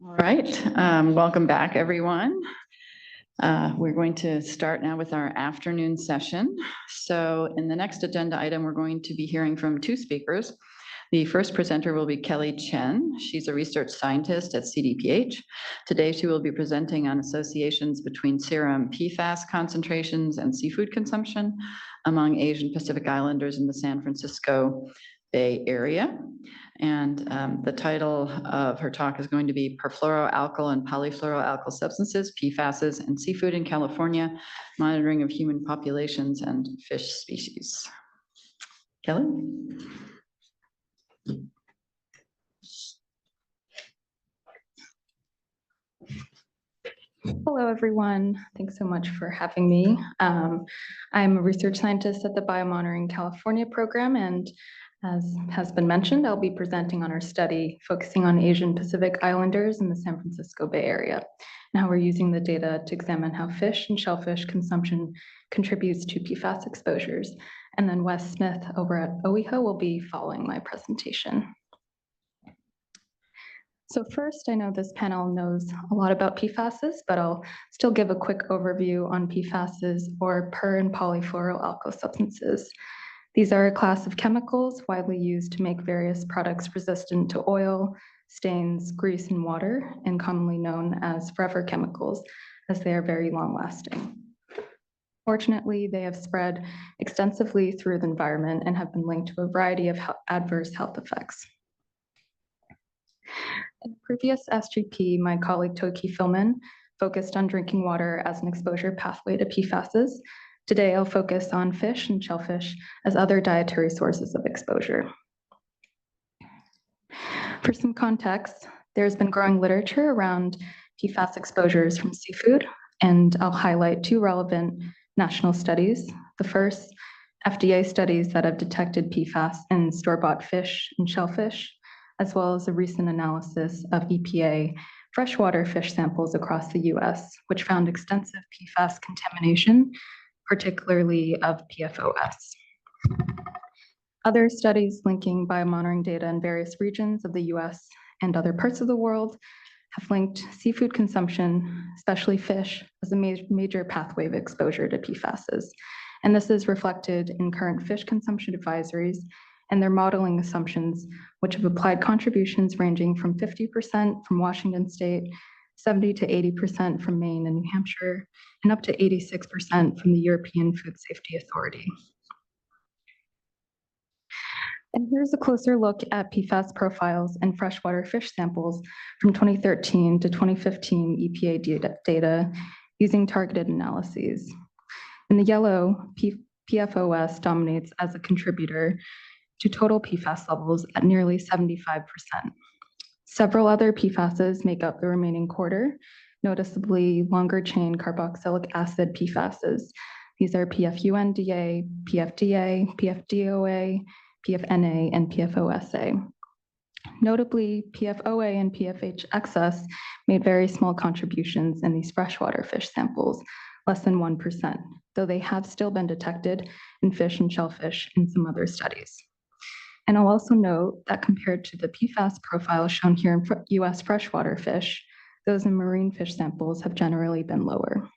All right, welcome back, everyone. We're going to start now with our afternoon session. So in the next agenda item, we're going to be hearing from two speakers. The first presenter will be Kelly Chen. She's a research scientist at CDPH. Today, she will be presenting on associations between serum PFAS concentrations and seafood consumption among Asian Pacific Islanders in the San Francisco Bay Area. And the title of her talk is going to be Perfluoroalkyl and Polyfluoroalkyl Substances, PFASs, and Seafood in California, Monitoring of Human Populations and Fish Species. Kelly? Hello, everyone. Thanks so much for having me. I'm a research scientist at the Biomonitoring California program, and as has been mentioned, I'll be presenting on our study focusing on Asian Pacific Islanders in the San Francisco Bay Area, and how we're using the data to examine how fish and shellfish consumption contributes to PFAS exposures. And then Wes Smith over at OEHHA will be following my presentation. So first, I know this panel knows a lot about PFASs, but I'll still give a quick overview on PFASs, or per and polyfluoroalkyl substances. These are a class of chemicals widely used to make various products resistant to oil, stains, grease, and water, and commonly known as forever chemicals, as they are very long-lasting. Fortunately, they have spread extensively through the environment and have been linked to a variety of adverse health effects. In the previous SGP, my colleague Toki Filman focused on drinking water as an exposure pathway to PFASs. Today, I'll focus on fish and shellfish as other dietary sources of exposure. For some context, there's been growing literature around PFAS exposures from seafood, and I'll highlight two relevant national studies. The first, FDA studies that have detected PFAS in store-bought fish and shellfish, as well as a recent analysis of EPA freshwater fish samples across the US, which found extensive PFAS contamination, particularly of PFOS. Other studies linking biomonitoring data in various regions of the US and other parts of the world have linked seafood consumption, especially fish, as a major pathway of exposure to PFASs. And this is reflected in current fish consumption advisories and their modeling assumptions, which have applied contributions ranging from 50% from Washington State, 70 to 80% from Maine and New Hampshire, and up to 86% from the European Food Safety Authority. And here's a closer look at PFAS profiles in freshwater fish samples from 2013 to 2015 EPA data using targeted analyses. In the yellow, PFOS dominates as a contributor to total PFAS levels at nearly 75%. Several other PFASs make up the remaining quarter, noticeably longer chain carboxylic acid PFASs. These are PFUNDA, PFDA, PFDOA, PFNA, and PFOSA. Notably, PFOA and PFH excess made very small contributions in these freshwater fish samples, less than 1%, though they have still been detected in fish and shellfish in some other studies. And I'll also note that compared to the PFAS profile shown here in US freshwater fish, those in marine fish samples have generally been lower.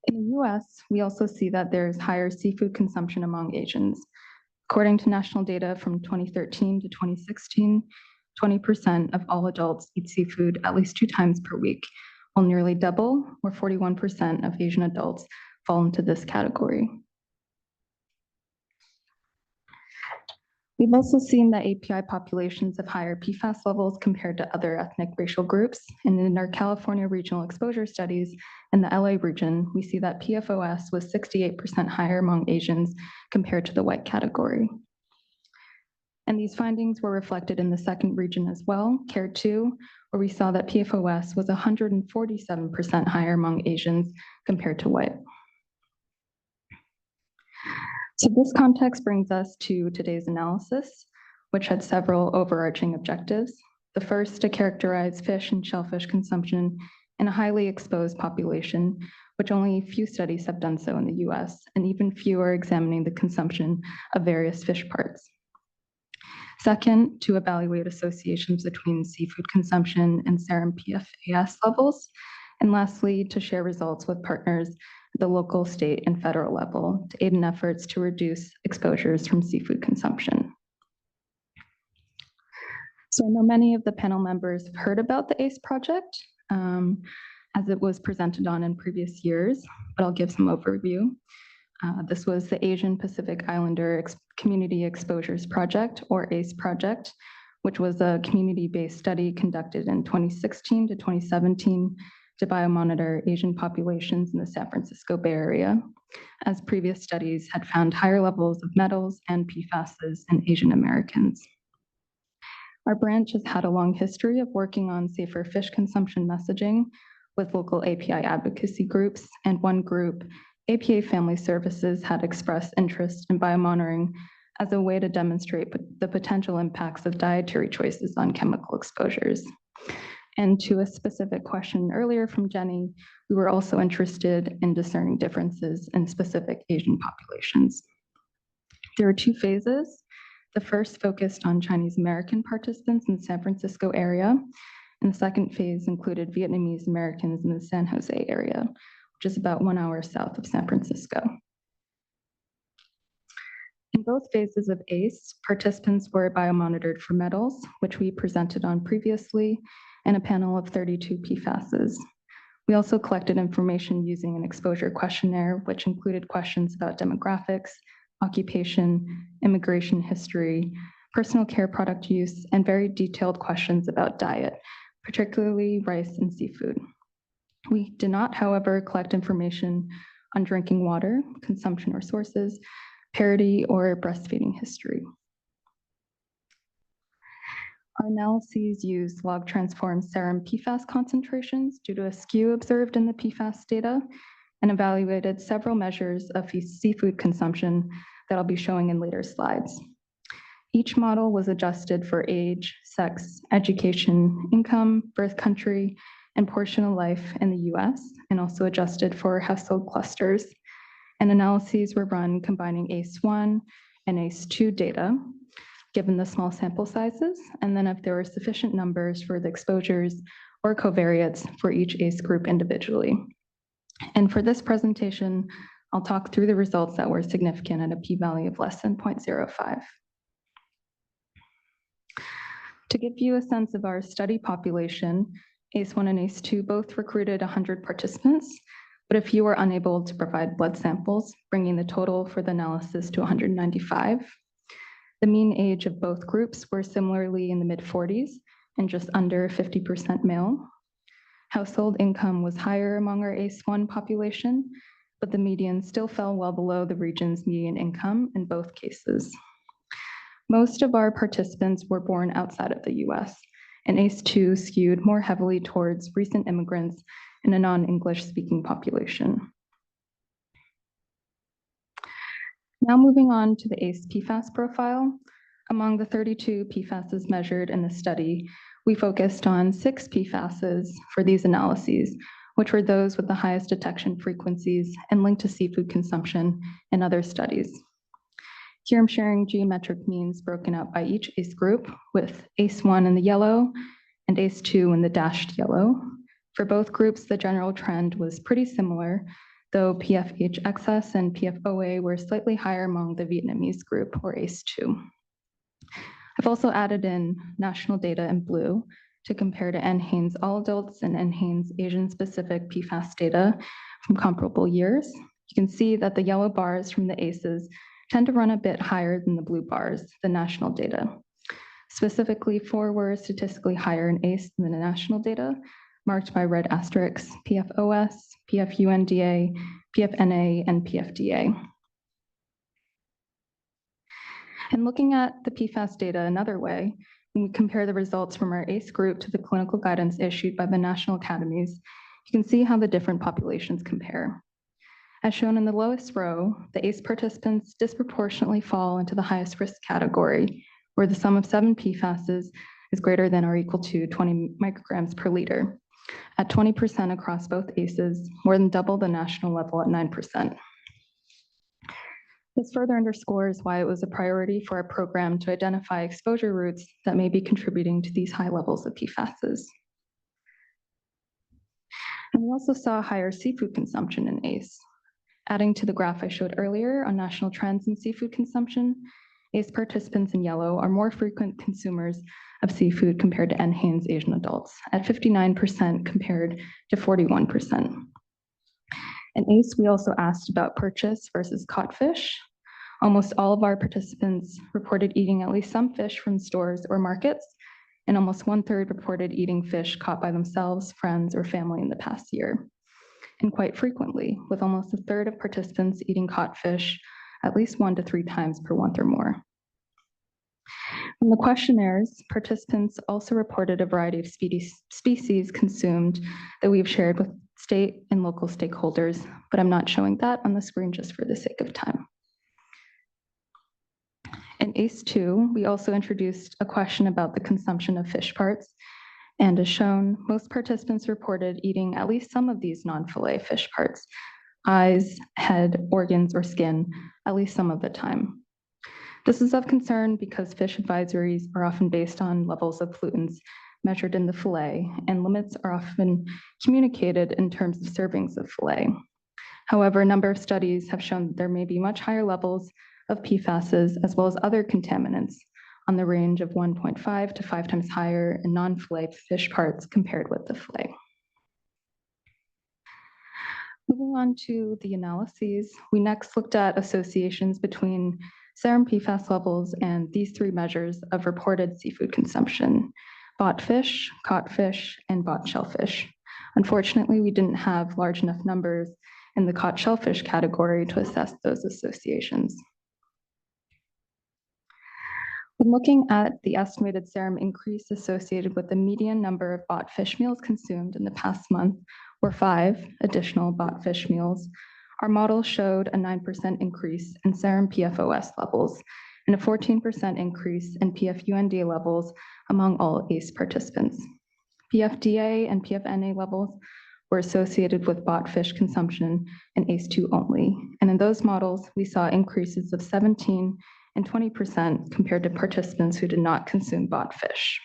In the US, we also see that there's higher seafood consumption among Asians. According to national data from 2013 to 2016, 20% of all adults eat seafood at least 2 times per week, while nearly double, or 41% of Asian adults, fall into this category. We've also seen that API populations have higher PFAS levels compared to other ethnic racial groups. And in our California regional exposure studies in the LA region, we see that PFOS was 68% higher among Asians compared to the white category. And these findings were reflected in the second region as well, CARE 2, where we saw that PFOS was 147% higher among Asians compared to white. So this context brings us to today's analysis, which had several overarching objectives. The first, to characterize fish and shellfish consumption in a highly exposed population, which only a few studies have done so in the US, and even fewer examining the consumption of various fish parts. Second, to evaluate associations between seafood consumption and serum PFAS levels. And lastly, to share results with partners at the local, state, and federal level to aid in efforts to reduce exposures from seafood consumption. So I know many of the panel members have heard about the ACE project as it was presented on in previous years, but I'll give some overview. This was the Asian Pacific Islander Community Exposures Project, or ACE project, which was a community-based study conducted in 2016 to 2017 to biomonitor Asian populations in the San Francisco Bay Area, as previous studies had found higher levels of metals and PFASs in Asian Americans. Our branch has had a long history of working on safer fish consumption messaging with local API advocacy groups, and one group, APA Family Services, had expressed interest in biomonitoring as a way to demonstrate the potential impacts of dietary choices on chemical exposures. And to a specific question earlier from Jenny, we were also interested in discerning differences in specific Asian populations. There were two phases. The first focused on Chinese American participants in the San Francisco area, and the second phase included Vietnamese Americans in the San Jose area, which is about 1 hour south of San Francisco. In both phases of ACE, participants were biomonitored for metals, which we presented on previously, and a panel of 32 PFASs. We also collected information using an exposure questionnaire, which included questions about demographics, occupation, immigration history, personal care product use, and very detailed questions about diet, particularly rice and seafood. We did not, however, collect information on drinking water, consumption or sources, parity, or breastfeeding history. Our analyses used log-transformed serum PFAS concentrations due to a skew observed in the PFAS data, and evaluated several measures of seafood consumption that I'll be showing in later slides. Each model was adjusted for age, sex, education, income, birth country, and portion of life in the US, and also adjusted for household clusters. And analyses were run combining ACE1 and ACE2 data, given the small sample sizes, and then if there were sufficient numbers for the exposures or covariates for each ACE group individually. And for this presentation, I'll talk through the results that were significant at a p-value of less than 0.05. To give you a sense of our study population, ACE1 and ACE2 both recruited 100 participants, but a few were unable to provide blood samples, bringing the total for the analysis to 195. The mean age of both groups were similarly in the mid-40s and just under 50% male. Household income was higher among our ACE1 population, but the median still fell well below the region's median income in both cases. Most of our participants were born outside of the US, and ACE2 skewed more heavily towards recent immigrants in a non-English speaking population. Now moving on to the ACE PFAS profile. Among the 32 PFASs measured in the study, we focused on 6 PFASs for these analyses, which were those with the highest detection frequencies and linked to seafood consumption in other studies. Here I'm sharing geometric means broken out by each ACE group, with ACE1 in the yellow and ACE2 in the dashed yellow. For both groups, the general trend was pretty similar, though PFH excess and PFOA were slightly higher among the Vietnamese group, or ACE2. I've also added in national data in blue to compare to NHANES all adults and NHANES Asian-specific PFAS data from comparable years. You can see that the yellow bars from the ACEs tend to run a bit higher than the blue bars, the national data. Specifically, 4 were statistically higher in ACE than the national data, marked by red asterisks: PFOS, PFUNDA, PFNA, and PFDA. And looking at the PFAS data another way, when we compare the results from our ACE group to the clinical guidance issued by the national academies, you can see how the different populations compare. As shown in the lowest row, the ACE participants disproportionately fall into the highest risk category, where the sum of 7 PFASs is greater than or equal to 20 micrograms per liter, at 20% across both ACEs, more than double the national level at 9%. This further underscores why it was a priority for our program to identify exposure routes that may be contributing to these high levels of PFASs. And we also saw higher seafood consumption in ACE. Adding to the graph I showed earlier on national trends in seafood consumption, ACE participants in yellow are more frequent consumers of seafood compared to NHANES Asian adults at 59% compared to 41%. In ACE, we also asked about purchase versus caught fish. Almost all of our participants reported eating at least some fish from stores or markets, and almost 1/3 reported eating fish caught by themselves, friends, or family in the past year. And quite frequently, with almost 1/3 of participants eating caught fish at least 1 to 3 times per month or more. From the questionnaires, participants also reported a variety of species consumed that we've shared with state and local stakeholders, but I'm not showing that on the screen just for the sake of time. In ACE2, we also introduced a question about the consumption of fish parts, and as shown, most participants reported eating at least some of these non-fillet fish parts, eyes, head, organs, or skin, at least some of the time. This is of concern because fish advisories are often based on levels of pollutants measured in the fillet, and limits are often communicated in terms of servings of fillet. However, a number of studies have shown that there may be much higher levels of PFASs as well as other contaminants on the range of 1.5 to 5 times higher in non-fillet fish parts compared with the fillet. Moving on to the analyses, we next looked at associations between serum PFAS levels and these 3 measures of reported seafood consumption: bought fish, caught fish, and bought shellfish. Unfortunately, we didn't have large enough numbers in the caught shellfish category to assess those associations. When looking at the estimated serum increase associated with the median number of bought fish meals consumed in the past month, or 5 additional bought fish meals, our model showed a 9% increase in serum PFOS levels and a 14% increase in PFUND levels among all ACE participants. PFDA and PFNA levels were associated with bought fish consumption in ACE2 only, and in those models, we saw increases of 17 and 20% compared to participants who did not consume bought fish.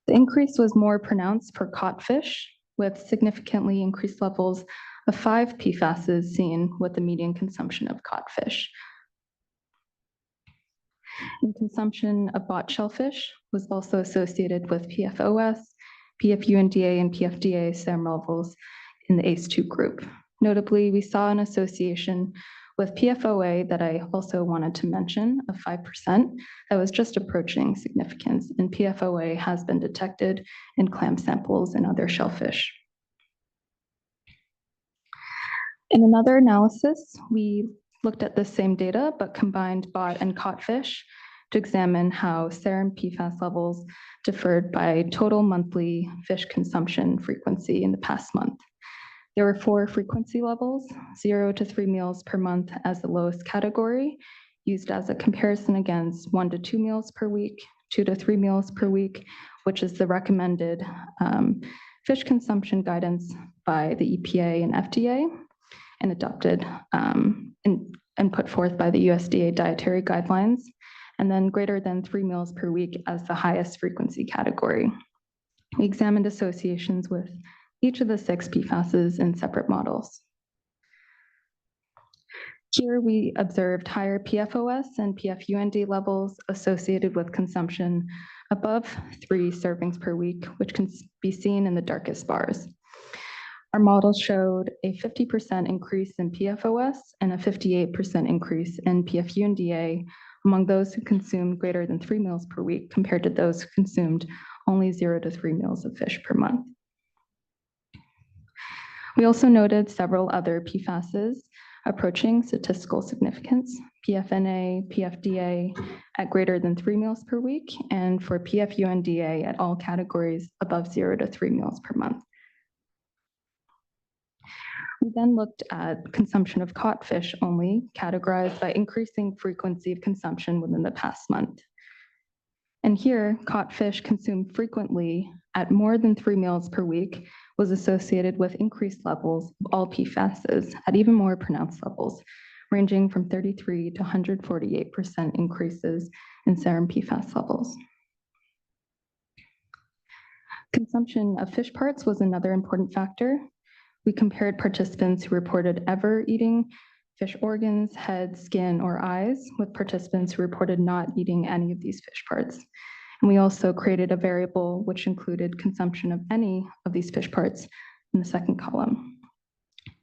The increase was more pronounced for caught fish, with significantly increased levels of 5 PFASs seen with the median consumption of caught fish. And consumption of bought shellfish was also associated with PFOS, PFUNDA, and PFDA serum levels in the ACE2 group. Notably, we saw an association with PFOA that I also wanted to mention of 5% that was just approaching significance, and PFOA has been detected in clam samples and other shellfish. In another analysis, we looked at the same data but combined bought and caught fish to examine how serum PFAS levels differed by total monthly fish consumption frequency in the past month. There were 4 frequency levels: 0 to 3 meals per month as the lowest category, used as a comparison against 1 to 2 meals per week, 2 to 3 meals per week, which is the recommended fish consumption guidance by the EPA and FDA, and adopted and put forth by the USDA dietary guidelines, and then greater than 3 meals per week as the highest frequency category. We examined associations with each of the 6 PFASs in separate models. Here we observed higher PFOS and PFUND levels associated with consumption above 3 servings per week, which can be seen in the darkest bars. Our model showed a 50% increase in PFOS and a 58% increase in PFUNDA among those who consumed greater than 3 meals per week compared to those who consumed only 0 to 3 meals of fish per month. We also noted several other PFASs approaching statistical significance: PFNA, PFDA at greater than 3 meals per week, and for PFUNDA at all categories above 0 to 3 meals per month. We then looked at consumption of caught fish only, categorized by increasing frequency of consumption within the past month. And here, caught fish consumed frequently at more than 3 meals per week, was associated with increased levels of all PFASs at even more pronounced levels, ranging from 33 to 148% increases in serum PFAS levels. Consumption of fish parts was another important factor. We compared participants who reported ever eating fish organs, head, skin, or eyes with participants who reported not eating any of these fish parts. And we also created a variable which included consumption of any of these fish parts in the second column.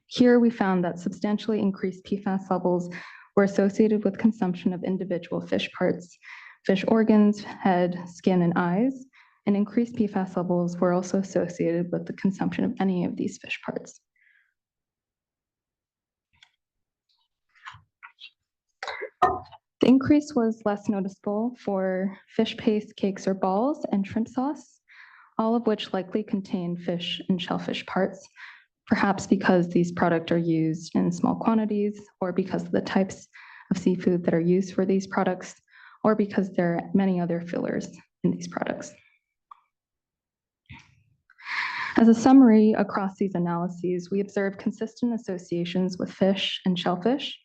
Here we found that substantially increased PFAS levels were associated with consumption of individual fish parts, fish organs, head, skin, and eyes, and increased PFAS levels were also associated with the consumption of any of these fish parts. The increase was less noticeable for fish paste, cakes, or balls, and shrimp sauce, all of which likely contain fish and shellfish parts, perhaps because these products are used in small quantities, or because of the types of seafood that are used for these products, or because there are many other fillers in these products. As a summary across these analyses, we observed consistent associations with fish and shellfish,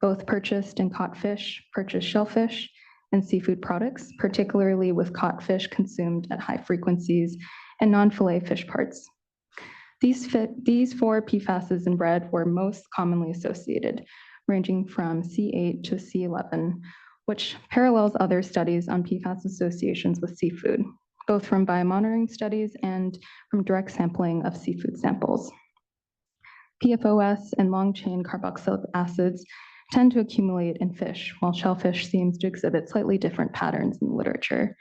both purchased and caught fish, purchased shellfish, and seafood products, particularly with caught fish consumed at high frequencies and non-fillet fish parts. These 4 PFASs in red were most commonly associated, ranging from C8 to C11, which parallels other studies on PFAS associations with seafood, both from biomonitoring studies and from direct sampling of seafood samples. PFOS and long-chain carboxylic acids tend to accumulate in fish, while shellfish seems to exhibit slightly different patterns in the literature.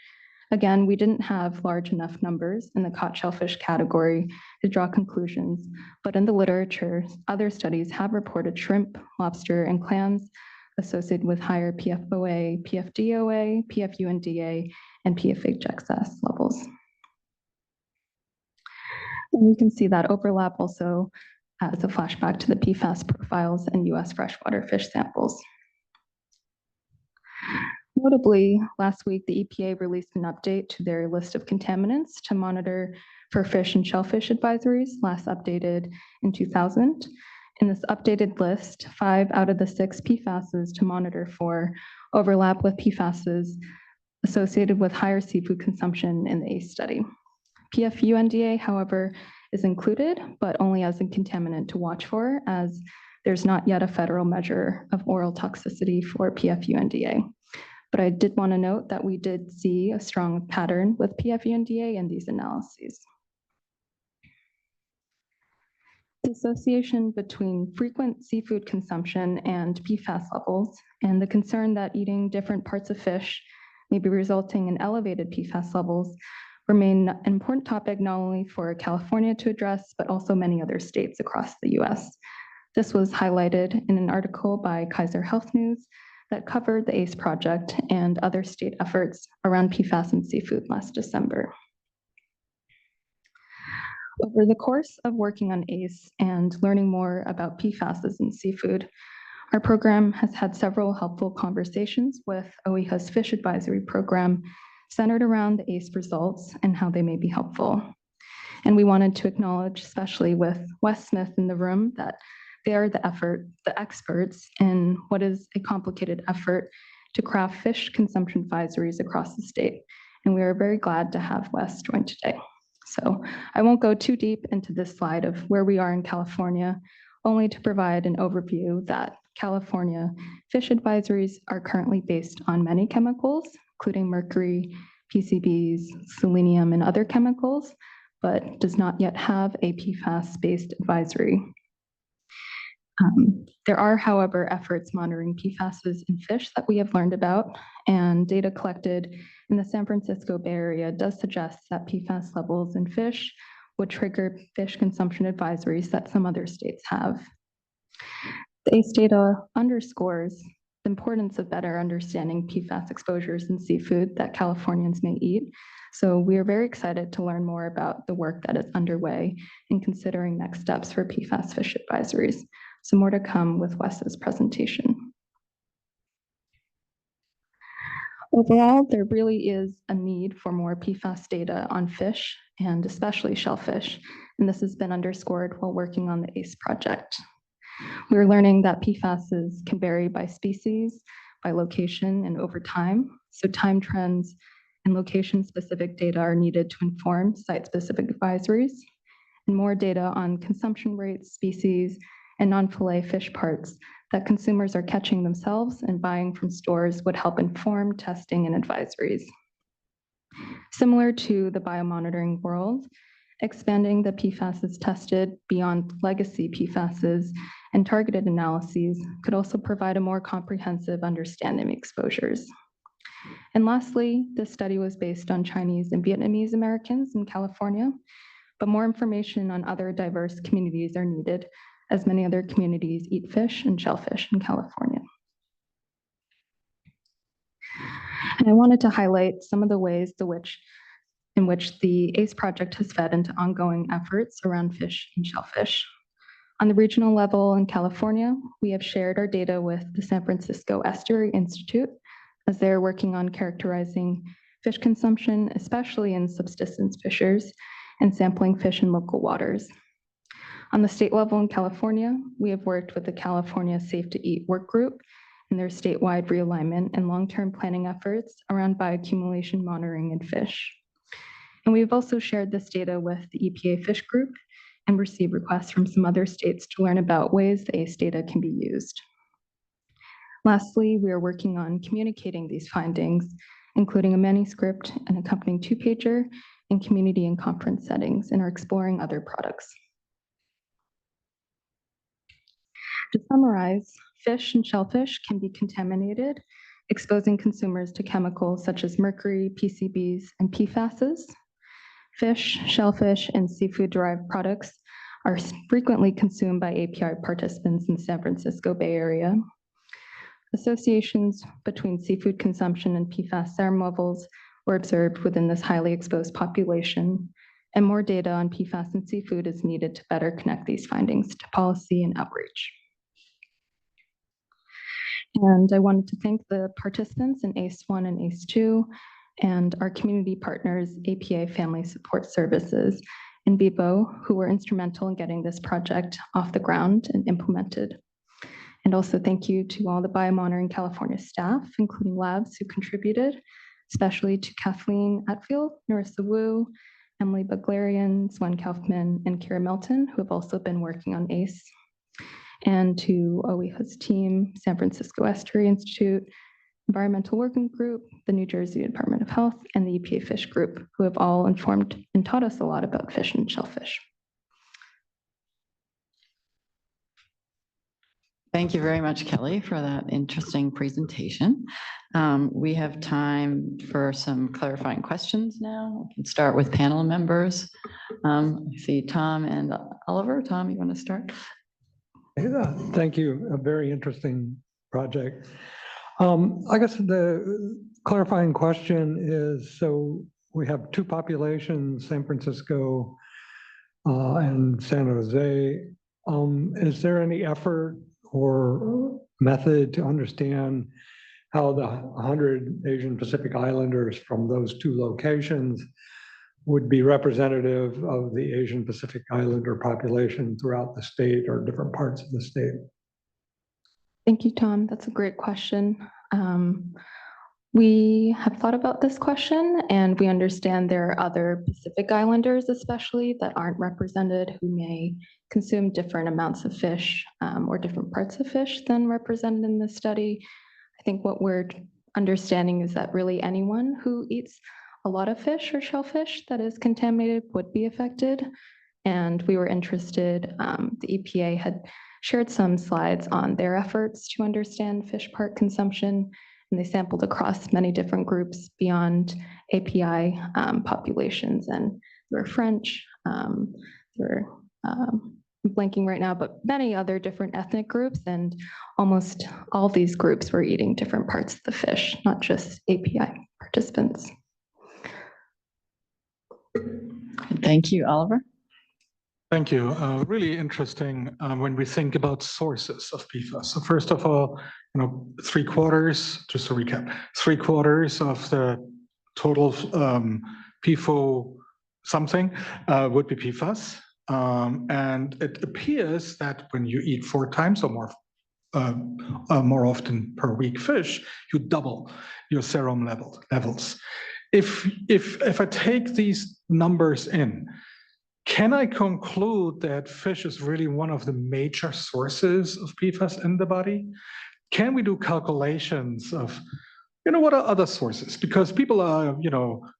Again, we didn't have large enough numbers in the caught shellfish category to draw conclusions, but in the literature, other studies have reported shrimp, lobster, and clams associated with higher PFOA, PFDOA, PFUNDA, and PFHXS levels. And you can see that overlap also as a flashback to the PFAS profiles in US freshwater fish samples. Notably, last week, the EPA released an update to their list of contaminants to monitor for fish and shellfish advisories, last updated in 2000. In this updated list, 5 out of the 6 PFASs to monitor for overlap with PFASs associated with higher seafood consumption in the ACE study. PFUNDA, however, is included, but only as a contaminant to watch for, as there's not yet a federal measure of oral toxicity for PFUNDA. But I did want to note that we did see a strong pattern with PFUNDA in these analyses. The association between frequent seafood consumption and PFAS levels, and the concern that eating different parts of fish may be resulting in elevated PFAS levels, remain an important topic not only for California to address, but also many other states across the US. This was highlighted in an article by Kaiser Health News that covered the ACE project and other state efforts around PFAS in seafood last December. Over the course of working on ACE and learning more about PFASs in seafood, our program has had several helpful conversations with OEHHA's Fish Advisory Program centered around the ACE results and how they may be helpful. And we wanted to acknowledge, especially with Wes Smith in the room, that they are the experts in what is a complicated effort to craft fish consumption advisories across the state. And we are very glad to have Wes join today. So I won't go too deep into this slide of where we are in California, only to provide an overview that California fish advisories are currently based on many chemicals, including mercury, PCBs, selenium, and other chemicals, but does not yet have a PFAS-based advisory. There are, however, efforts monitoring PFASs in fish that we have learned about, and data collected in the San Francisco Bay Area does suggest that PFAS levels in fish would trigger fish consumption advisories that some other states have. The ACE data underscores the importance of better understanding PFAS exposures in seafood that Californians may eat. So we are very excited to learn more about the work that is underway in considering next steps for PFAS fish advisories. So more to come with Wes's presentation. Overall, there really is a need for more PFAS data on fish and especially shellfish, and this has been underscored while working on the ACE project. We're learning that PFASs can vary by species, by location, and over time, so time trends and location-specific data are needed to inform site-specific advisories, and more data on consumption rates, species, and non-fillet fish parts that consumers are catching themselves and buying from stores would help inform testing and advisories. Similar to the biomonitoring world, expanding the PFASs tested beyond legacy PFASs and targeted analyses could also provide a more comprehensive understanding of exposures. And lastly, this study was based on Chinese and Vietnamese Americans in California, but more information on other diverse communities are needed, as many other communities eat fish and shellfish in California. And I wanted to highlight some of the ways in which the ACE project has fed into ongoing efforts around fish and shellfish. On the regional level in California, we have shared our data with the San Francisco Estuary Institute as they're working on characterizing fish consumption, especially in subsistence fishers, and sampling fish in local waters. On the state level in California, we have worked with the California Safe to Eat work group in their statewide realignment and long-term planning efforts around bioaccumulation monitoring in fish. And we've also shared this data with the EPA Fish Group and received requests from some other states to learn about ways the ACE data can be used. Lastly, we are working on communicating these findings, including a manuscript and accompanying two-pager in community and conference settings, and are exploring other products. To summarize, fish and shellfish can be contaminated, exposing consumers to chemicals such as mercury, PCBs, and PFASs. Fish, shellfish, and seafood-derived products are frequently consumed by API participants in the San Francisco Bay Area. Associations between seafood consumption and PFAS serum levels were observed within this highly exposed population, and more data on PFAS and seafood is needed to better connect these findings to policy and outreach. And I wanted to thank the participants in ACE1 and ACE2 and our community partners, APA Family Support Services and BIPO, who were instrumental in getting this project off the ground and implemented. And also thank you to all the Biomonitoring California staff, including labs who contributed, especially to Kathleen Atfield, Narissa Wu, Emily Buglarian, Swen Kaufman, and Kira Milton, who have also been working on ACE. And to OEHHA's team, San Francisco Estuary Institute, Environmental Working Group, the New Jersey Department of Health, and the EPA Fish Group, who have all informed and taught us a lot about fish and shellfish. Thank you very much, Kelly, for that interesting presentation. We have time for some clarifying questions now. We can start with panel members. I see Tom and Oliver. Tom, you want to start? Thank you. A very interesting project. I guess the clarifying question is, so we have two populations, San Francisco and San Jose. Is there any effort or method to understand how the 100 Asian Pacific Islanders from those two locations would be representative of the Asian Pacific Islander population throughout the state or different parts of the state? Thank you, Tom. That's a great question. We have thought about this question, and we understand there are other Pacific Islanders, especially, that aren't represented, who may consume different amounts of fish or different parts of fish than represented in this study. I think what we're understanding is that really anyone who eats a lot of fish or shellfish that is contaminated would be affected. And we were interested, the EPA had shared some slides on their efforts to understand fish part consumption, and they sampled across many different groups beyond API populations. And there were French, I'm blanking right now, but many other different ethnic groups, and almost all these groups were eating different parts of the fish, not just API participants. Thank you, Oliver. Thank you. Really interesting when we think about sources of PFAS. So first of all, just to recap, 3/4 of the total PFO something would be PFAS. And it appears that when you eat 4 times or more often per week fish, you double your serum levels. If I take these numbers in, can I conclude that fish is really one of the major sources of PFAS in the body? Can we do calculations of, what are other sources? Because people are,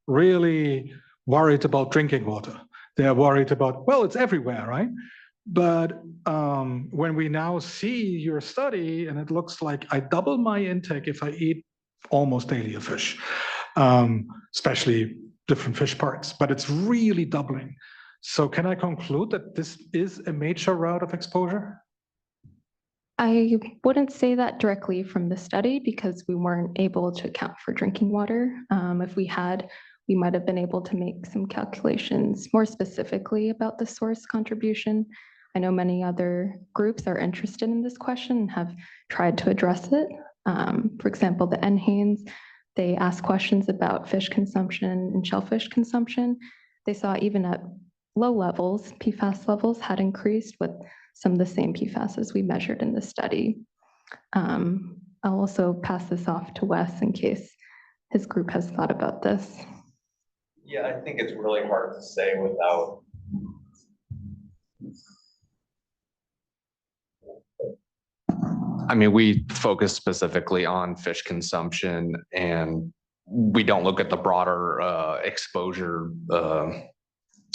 really worried about drinking water. They're worried about, well, it's everywhere, right? But when we now see your study, and it looks like I double my intake if I eat almost daily a fish, especially different fish parts, but it's really doubling. So can I conclude that this is a major route of exposure? I wouldn't say that directly from the study because we weren't able to account for drinking water. If we had, we might have been able to make some calculations more specifically about the source contribution. I know many other groups are interested in this question and have tried to address it. For example, the NHANES, they asked questions about fish consumption and shellfish consumption. They saw even at low levels, PFAS levels had increased with some of the same PFAS as we measured in the study. I'll also pass this off to Wes in case his group has thought about this. Yeah, I think it's really hard to say without. I mean, we focus specifically on fish consumption and we don't look at the broader exposure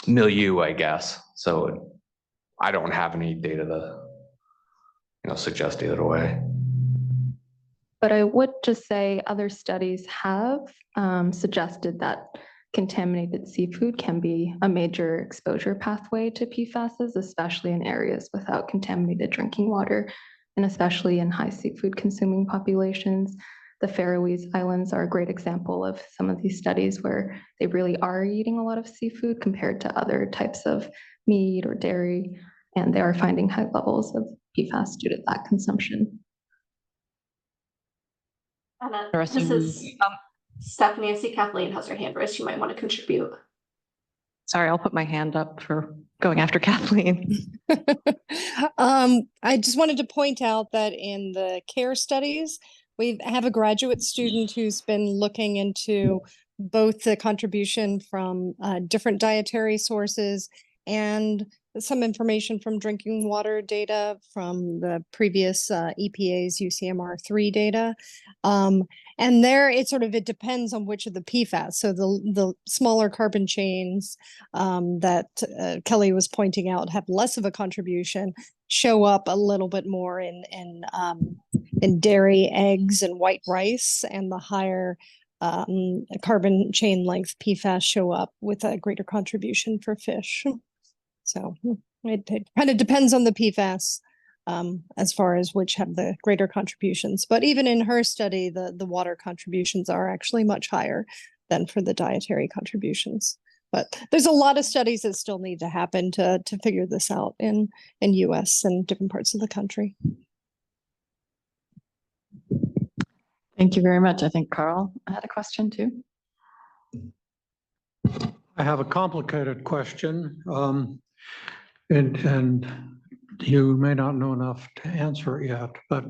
milieu, I guess. So I don't have any data to, suggest either way. But I would just say other studies have suggested that contaminated seafood can be a major exposure pathway to PFASs, especially in areas without contaminated drinking water, and especially in high seafood consuming populations. The Faroe Islands are a great example of some of these studies where they really are eating a lot of seafood compared to other types of meat or dairy, and they are finding high levels of PFAS due to that consumption. This is Stephanie. I see Kathleen has her hand raised. She might want to contribute. Sorry, I'll put my hand up for going after Kathleen. I just wanted to point out that in the CARE studies, we have a graduate student who's been looking into both the contribution from different dietary sources and some information from drinking water data from the previous EPA's UCMR3 data. And there it depends on which of the PFAS. So the smaller carbon chains that Kelly was pointing out have less of a contribution, show up a little bit more in dairy, eggs, and white rice, and the higher carbon chain length PFAS show up with a greater contribution for fish. So it kind of depends on the PFAS as far as which have the greater contributions. But even in her study, the water contributions are actually much higher than for the dietary contributions. But there's a lot of studies that still need to happen to figure this out in US and different parts of the country. Thank you very much. I think Carl had a question too. I have a complicated question, and you may not know enough to answer it yet, but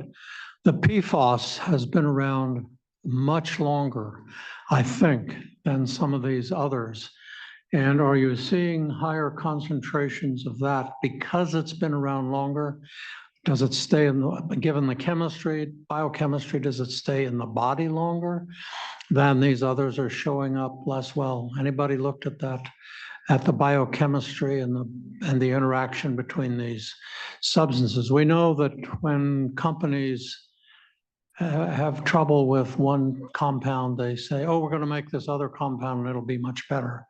the PFAS has been around much longer, I think, than some of these others. And are you seeing higher concentrations of that because it's been around longer? Does it stay in the, given the chemistry, biochemistry, does it stay in the body longer than these others are showing up less well? Anybody looked at that, at the biochemistry and the interaction between these substances? We know that when companies have trouble with one compound, they say, oh, we're going to make this other compound and it'll be much better.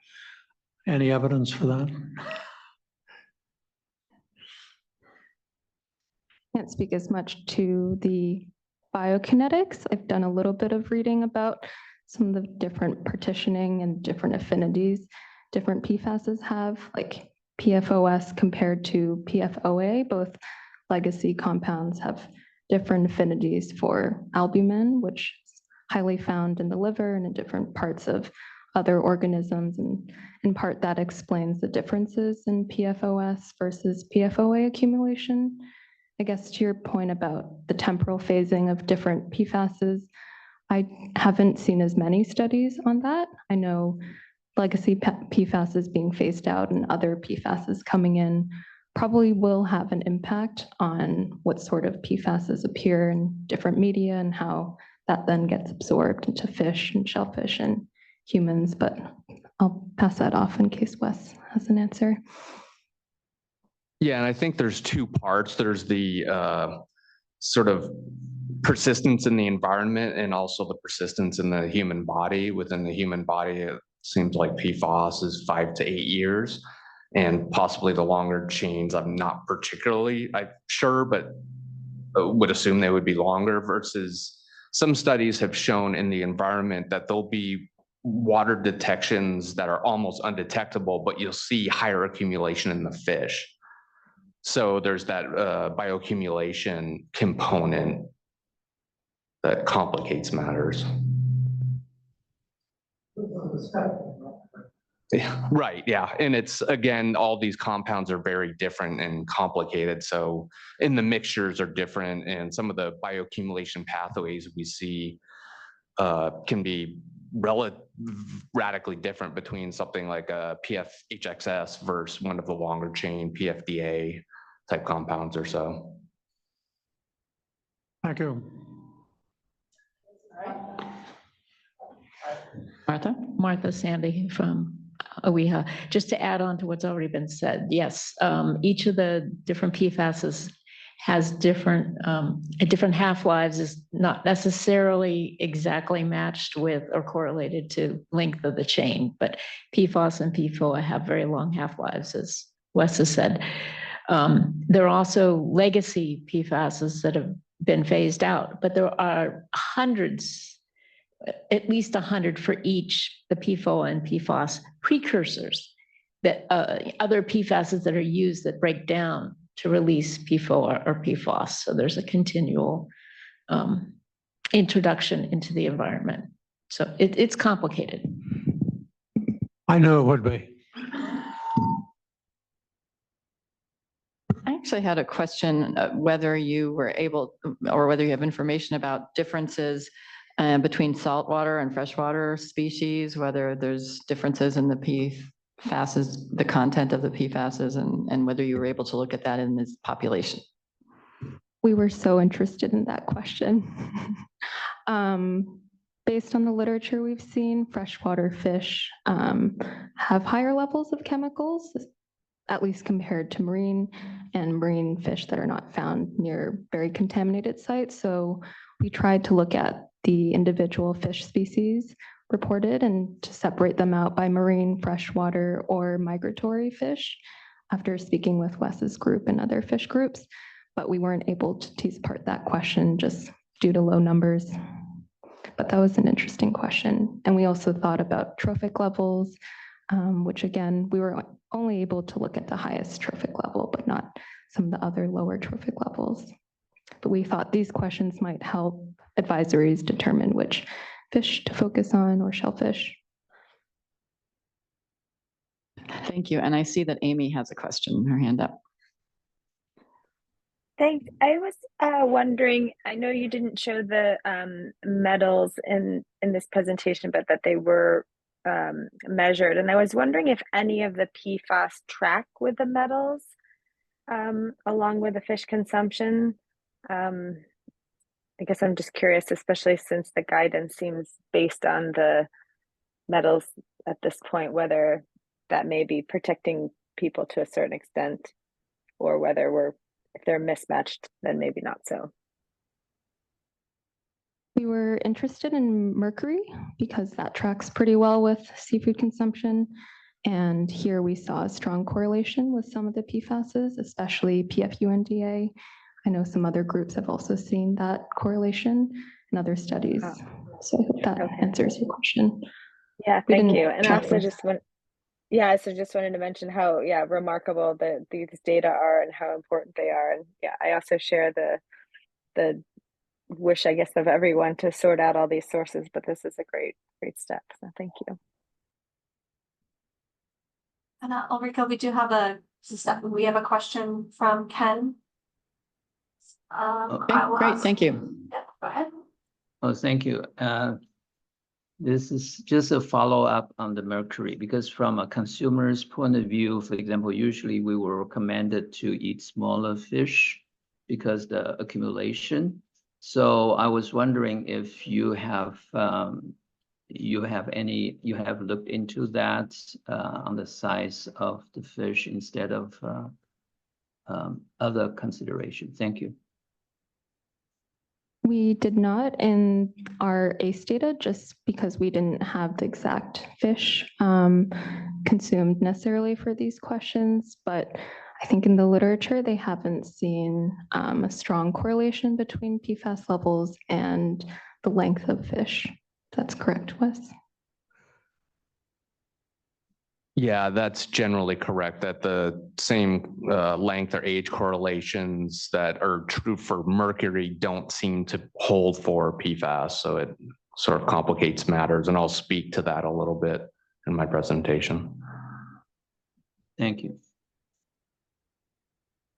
Any evidence for that? Can't speak as much to the biokinetics. I've done a little bit of reading about some of the different partitioning and different affinities different PFASs have. Like PFOS compared to PFOA. Both legacy compounds have different affinities for albumin, which is highly found in the liver and in different parts of other organisms. And in part, that explains the differences in PFOS versus PFOA accumulation. I guess to your point about the temporal phasing of different PFASs, I haven't seen as many studies on that. I know legacy PFASs being phased out and other PFASs coming in probably will have an impact on what sort of PFASs appear in different media and how that then gets absorbed into fish and shellfish and humans, but I'll pass that off in case Wes has an answer. Yeah, and I think there's two parts. There's the sort of persistence in the environment and also the persistence in the human body. Within the human body, it seems like PFAS is 5 to 8 years, and possibly the longer chains. I'm not particularly sure, but would assume they would be longer, versus some studies have shown in the environment that there'll be water detections that are almost undetectable, but you'll see higher accumulation in the fish. So there's that bioaccumulation component that complicates matters. Yeah, right, yeah. And it's, again, all these compounds are very different and complicated. So, and the mixtures are different, and some of the bioaccumulation pathways we see can be radically different between something like a PFHXS versus one of the longer chain PFDA type compounds or so. Thank you. Martha Sandy from OEHHA. Just to add on to what's already been said, yes, each of the different PFASs has different half-lives, is not necessarily exactly matched with or correlated to length of the chain, but PFAS and PFOA have very long half-lives, as Wes has said. There are also legacy PFASs that have been phased out, but there are hundreds, at least 100 for each, the PFOA and PFAS precursors, that other PFASs that are used that break down to release PFOA or PFAS. So there's a continual introduction into the environment. So it's complicated. I know it would be. I actually had a question, whether you were able, or whether you have information about differences between saltwater and freshwater species, whether there's differences in the PFASs, the content of the PFASs, and whether you were able to look at that in this population. We were so interested in that question. Based on the literature we've seen, freshwater fish have higher levels of chemicals, at least compared to marine fish that are not found near very contaminated sites. So we tried to look at the individual fish species reported and to separate them out by marine, freshwater, or migratory fish after speaking with Wes's group and other fish groups, but we weren't able to tease apart that question just due to low numbers. But that was an interesting question. And we also thought about trophic levels, which again, we were only able to look at the highest trophic level, but not some of the other lower trophic levels. But we thought these questions might help advisories determine which fish to focus on or shellfish. Thank you. And I see that Amy has a question, her hand up. Thanks. I was wondering, I know you didn't show the metals in this presentation, but that they were measured. And I was wondering if any of the PFAS track with the metals along with the fish consumption. I guess I'm just curious, especially since the guidance seems based on the metals at this point, whether that may be protecting people to a certain extent, or whether if they're mismatched, then maybe not so. We were interested in mercury because that tracks pretty well with seafood consumption. And here we saw a strong correlation with some of the PFASs, especially PFUNDA. I know some other groups have also seen that correlation in other studies. So I hope that answers your question. Yeah, thank you. And also just Yeah, so just wanted to mention how, yeah, remarkable that these data are and how important they are. And yeah, I also share the wish, I guess, of everyone to sort out all these sources, but this is a great step. So thank you. And Ulrika, we have a question from Ken. Okay, great, thank you. Yeah, go ahead. Oh, thank you. This is just a follow-up on the mercury, because from a consumer's point of view, for example, usually we were recommended to eat smaller fish because the accumulation. So I was wondering if you have looked into that on the size of the fish instead of other consideration. Thank you. We did not in our ACE data, just because we didn't have the exact fish consumed necessarily for these questions. But I think in the literature, they haven't seen a strong correlation between PFAS levels and the length of fish. That's correct, Wes? Yeah, that's generally correct, that the same length or age correlations that are true for mercury don't seem to hold for PFAS. So it sort of complicates matters, and I'll speak to that a little bit in my presentation. Thank you.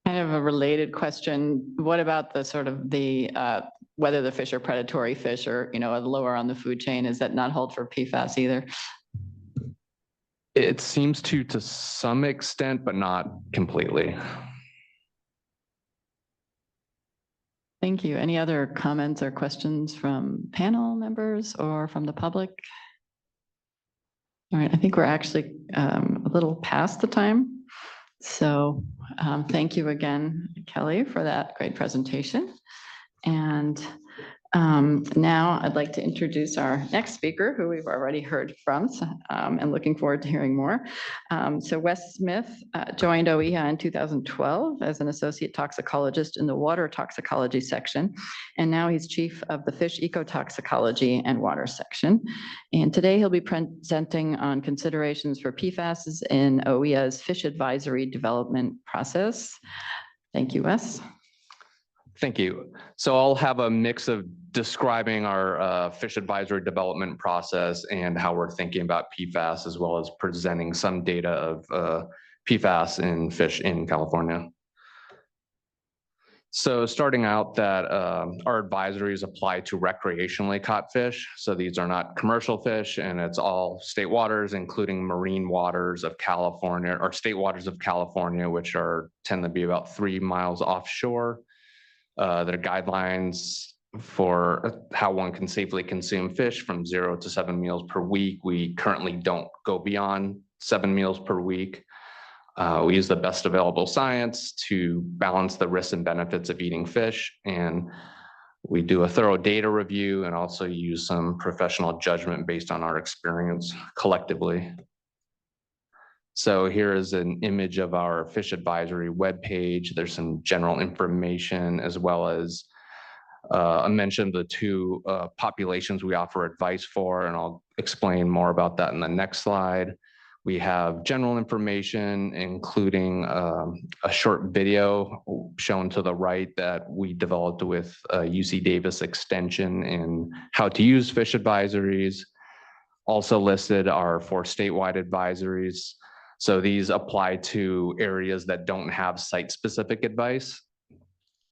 Kind of a related question. What about the sort of the whether the fish are predatory fish or, you know, lower on the food chain? Is that not hold for PFAS either? It seems to some extent, but not completely. Thank you. Any other comments or questions from panel members or from the public? All right, I think we're actually a little past the time. So thank you again, Kelly, for that great presentation. And now I'd like to introduce our next speaker, who we've already heard from, and looking forward to hearing more. So Wes Smith joined OEHHA in 2012 as an associate toxicologist in the water toxicology section, and now he's chief of the fish ecotoxicology and water section. And today he'll be presenting on considerations for PFASs in OEHHA's fish advisory development process. Thank you, Wes. Thank you. So I'll have a mix of describing our fish advisory development process and how we're thinking about PFAS, as well as presenting some data of PFAS in fish in California. So starting out that our advisories apply to recreationally caught fish. So these are not commercial fish, and it's all state waters, including marine waters of California, or state waters of California, which tend to be about 3 miles offshore. There are guidelines for how one can safely consume fish from 0 to 7 meals per week. We currently don't go beyond 7 meals per week. We use the best available science to balance the risks and benefits of eating fish. And we do a thorough data review and also use some professional judgment based on our experience collectively. So here is an image of our fish advisory webpage. There's some general information, as well as I mentioned the two populations we offer advice for, and I'll explain more about that in the next slide. We have general information, including a short video shown to the right that we developed with UC Davis Extension in how to use fish advisories. Also listed are 4 statewide advisories. So these apply to areas that don't have site-specific advice.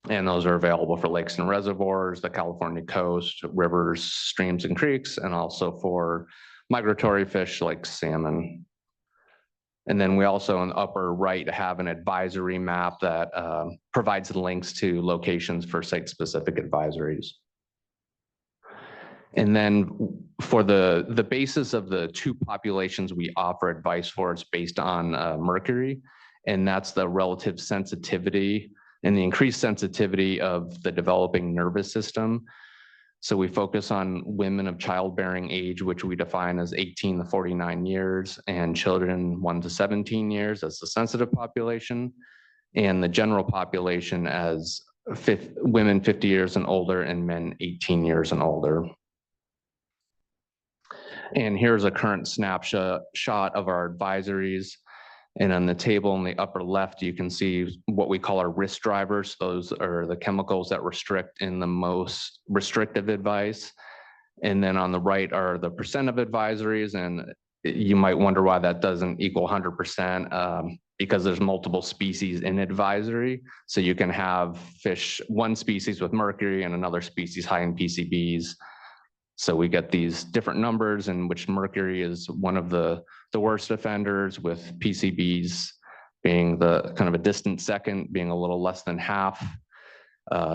And those are available for lakes and reservoirs, the California coast, rivers, streams, and creeks, and also for migratory fish like salmon. And then we also in the upper right have an advisory map that provides links to locations for site-specific advisories. And then for the basis of the 2 populations we offer advice for, it's based on mercury, and that's the relative sensitivity and the increased sensitivity of the developing nervous system. So we focus on women of childbearing age, which we define as 18 to 49 years, and children 1 to 17 years as the sensitive population, and the general population as women 50 years and older and men 18 years and older. And here's a current snapshot of our advisories. And on the table in the upper left, you can see what we call our risk drivers. Those are the chemicals that restrict in the most restrictive advice. And then on the right are the percent of advisories. And you might wonder why that doesn't equal 100%, because there's multiple species in advisory. So you can have fish, one species with mercury and another species high in PCBs. So we get these different numbers in which mercury is one of the worst offenders, with PCBs being the kind of a distant second, being a little less than half.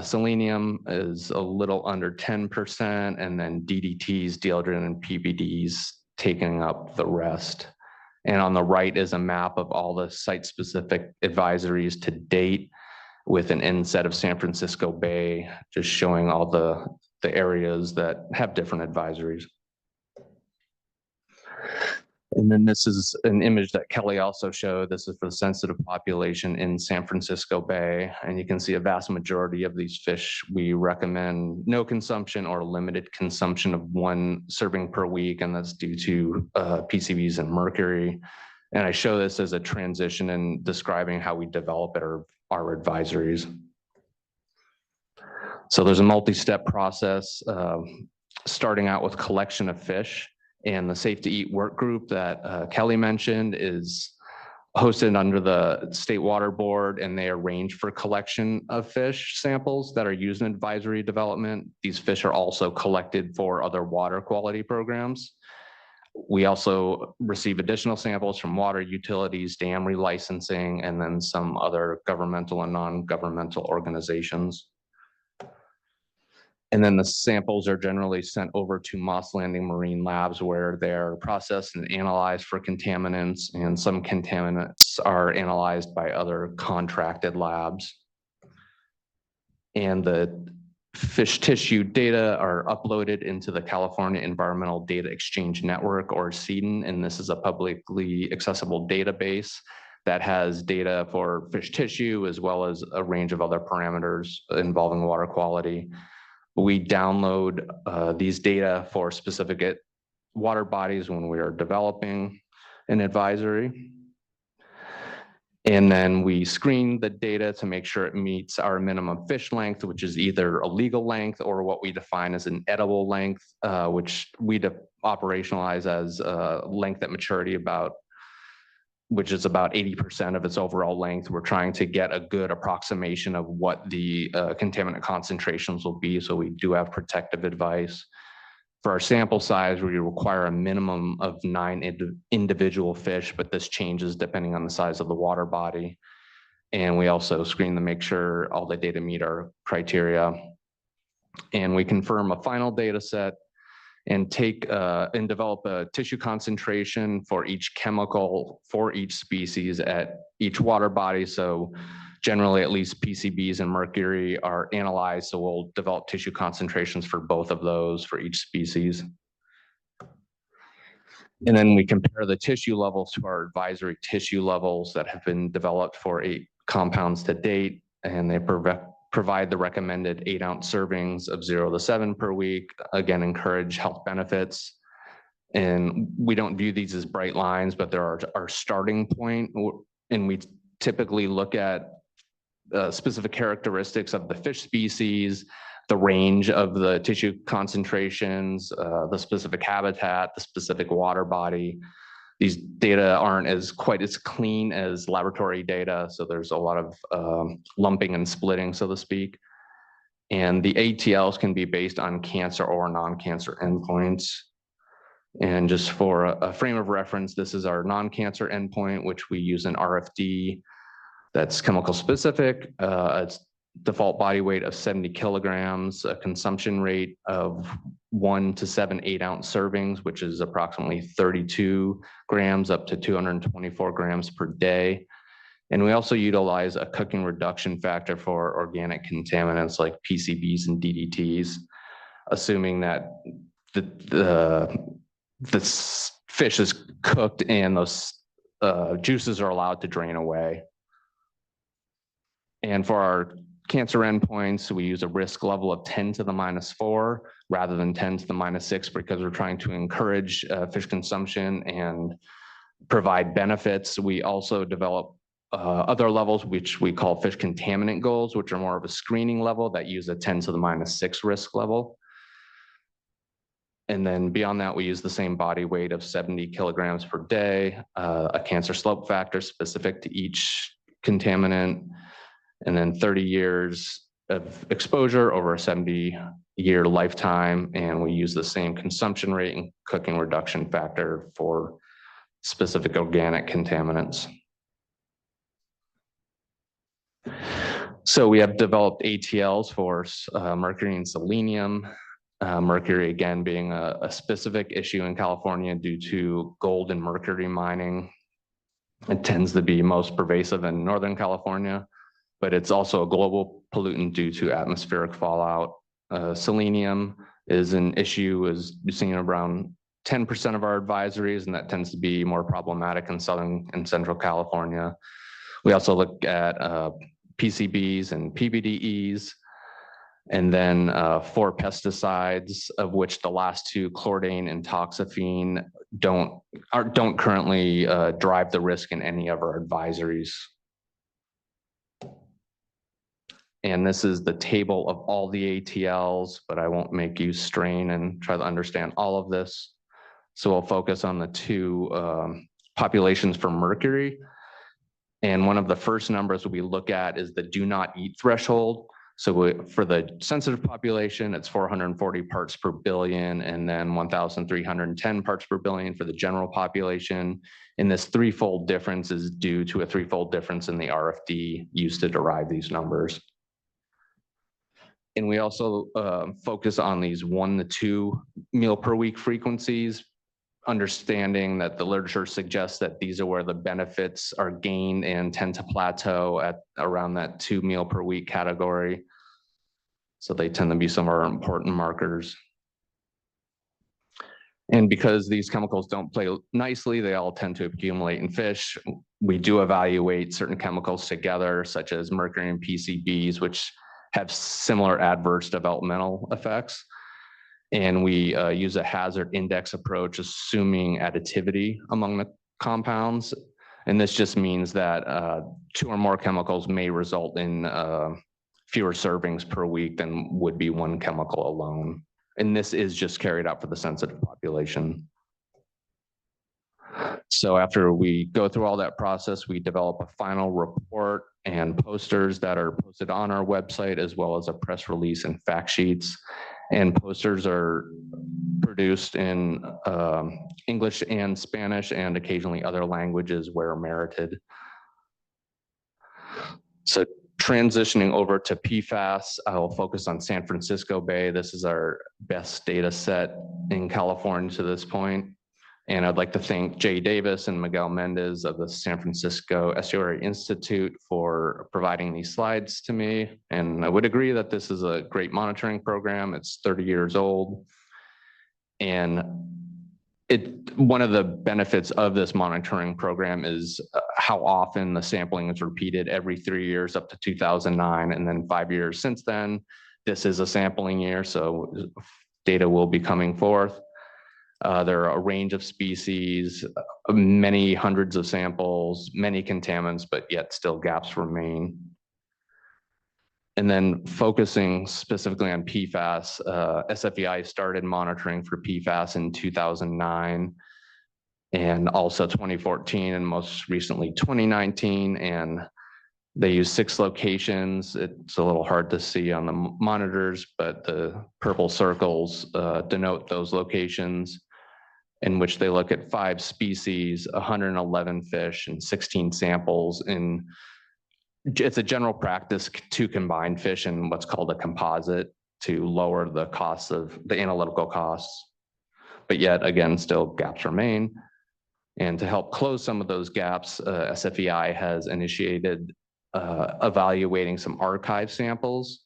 Selenium is a little under 10%, and then DDTs, dieldrin, and PBDs taking up the rest. And on the right is a map of all the site-specific advisories to date, with an inset of San Francisco Bay, just showing all the areas that have different advisories. And then this is an image that Kelly also showed. This is for the sensitive population in San Francisco Bay. And you can see a vast majority of these fish, we recommend no consumption or limited consumption of 1 serving per week. And that's due to PCBs and mercury. And I show this as a transition in describing how we develop our advisories. So there's a multi-step process, starting out with collection of fish. And the Safe to Eat work group that Kelly mentioned is hosted under the State Water Board, and they arrange for collection of fish samples that are used in advisory development. These fish are also collected for other water quality programs. We also receive additional samples from water utilities, dam relicensing, and then some other governmental and non-governmental organizations. And then the samples are generally sent over to Moss Landing Marine Labs, where they're processed and analyzed for contaminants, and some contaminants are analyzed by other contracted labs. And the fish tissue data are uploaded into the California Environmental Data Exchange Network, or CDN, and this is a publicly accessible database that has data for fish tissue as well as a range of other parameters involving water quality. We download these data for specific water bodies when we are developing an advisory. And then we screen the data to make sure it meets our minimum fish length, which is either a legal length or what we define as an edible length, which we operationalize as length at maturity, which is about 80% of its overall length. We're trying to get a good approximation of what the contaminant concentrations will be. So we do have protective advice. For our sample size, we require a minimum of 9 individual fish, but this changes depending on the size of the water body. And we also screen to make sure all the data meet our criteria. And we confirm a final data set and develop a tissue concentration for each chemical for each species at each water body. So generally, at least PCBs and mercury are analyzed. So we'll develop tissue concentrations for both of those for each species. And then we compare the tissue levels to our advisory tissue levels that have been developed for 8 compounds to date. And they provide the recommended 8-ounce servings of 0 to 7 per week. Again, encourage health benefits. And we don't view these as bright lines, but they're our starting point. And we typically look at specific characteristics of the fish species, the range of the tissue concentrations, the specific habitat, the specific water body. These data aren't quite as clean as laboratory data, so there's a lot of lumping and splitting, so to speak. And the ATLs can be based on cancer or non-cancer endpoints. And just for a frame of reference, this is our non-cancer endpoint, which we use an RFD that's chemical specific. It's default body weight of 70 kilograms, a consumption rate of 1 to 7 8-ounce servings, which is approximately 32 grams up to 224 grams per day. And we also utilize a cooking reduction factor for organic contaminants like PCBs and DDTs, assuming that the fish is cooked and those juices are allowed to drain away. And for our cancer endpoints, we use a risk level of 10 to the -4 rather than 10 to the -6 because we're trying to encourage fish consumption and provide benefits. We also develop other levels, which we call fish contaminant goals, which are more of a screening level that use a 10 to the -6 risk level. And then beyond that, we use the same body weight of 70 kilograms per day, a cancer slope factor specific to each contaminant, and then 30 years of exposure over a 70-year lifetime. And we use the same consumption rate and cooking reduction factor for specific organic contaminants. So we have developed ATLs for mercury and selenium. Mercury, again, being a specific issue in California due to gold and mercury mining. It tends to be most pervasive in Northern California, but it's also a global pollutant due to atmospheric fallout. Selenium is an issue, as you've seen around 10% of our advisories, and that tends to be more problematic in Southern and Central California. We also look at PCBs and PBDEs, and then 4 pesticides, of which the last 2, chlordane and toxaphene, don't currently drive the risk in any of our advisories. And this is the table of all the ATLs, but I won't make you strain and try to understand all of this. So we'll focus on the 2 populations for mercury. And one of the first numbers we look at is the do not eat threshold. So for the sensitive population, it's 440 parts per billion, and then 1,310 parts per billion for the general population. And this 3-fold difference is due to a 3-fold difference in the RFD used to derive these numbers. And we also focus on these 1 to 2 meal per week frequencies, understanding that the literature suggests that these are where the benefits are gained and tend to plateau at around that 2 meal per week category. So they tend to be some of our important markers. And because these chemicals don't play nicely, they all tend to accumulate in fish. We do evaluate certain chemicals together, such as mercury and PCBs, which have similar adverse developmental effects. And we use a hazard index approach, assuming additivity among the compounds. And this just means that 2 or more chemicals may result in fewer servings per week than would be 1 chemical alone. And this is just carried out for the sensitive population. So after we go through all that process, we develop a final report and posters that are posted on our website, as well as a press release and fact sheets. And posters are produced in English and Spanish, and occasionally other languages where merited. So transitioning over to PFAS, I will focus on San Francisco Bay. This is our best data set in California to this point. And I'd like to thank Jay Davis and Miguel Mendez of the San Francisco Estuary Institute for providing these slides to me. And I would agree that this is a great monitoring program. It's 30 years old. And one of the benefits of this monitoring program is how often the sampling is repeated every 3 years up to 2009, and then 5 years since then. This is a sampling year, so data will be coming forth. There are a range of species, many hundreds of samples, many contaminants, but yet still gaps remain. And then focusing specifically on PFAS, SFEI started monitoring for PFAS in 2009, and also 2014, and most recently 2019. And they use 6 locations. It's a little hard to see on the monitors, but the purple circles denote those locations, in which they look at 5 species, 111 fish, and 16 samples. It's a general practice to combine fish in what's called a composite to lower the costs of the analytical costs. But yet again, still gaps remain. And to help close some of those gaps, SFEI has initiated evaluating some archive samples.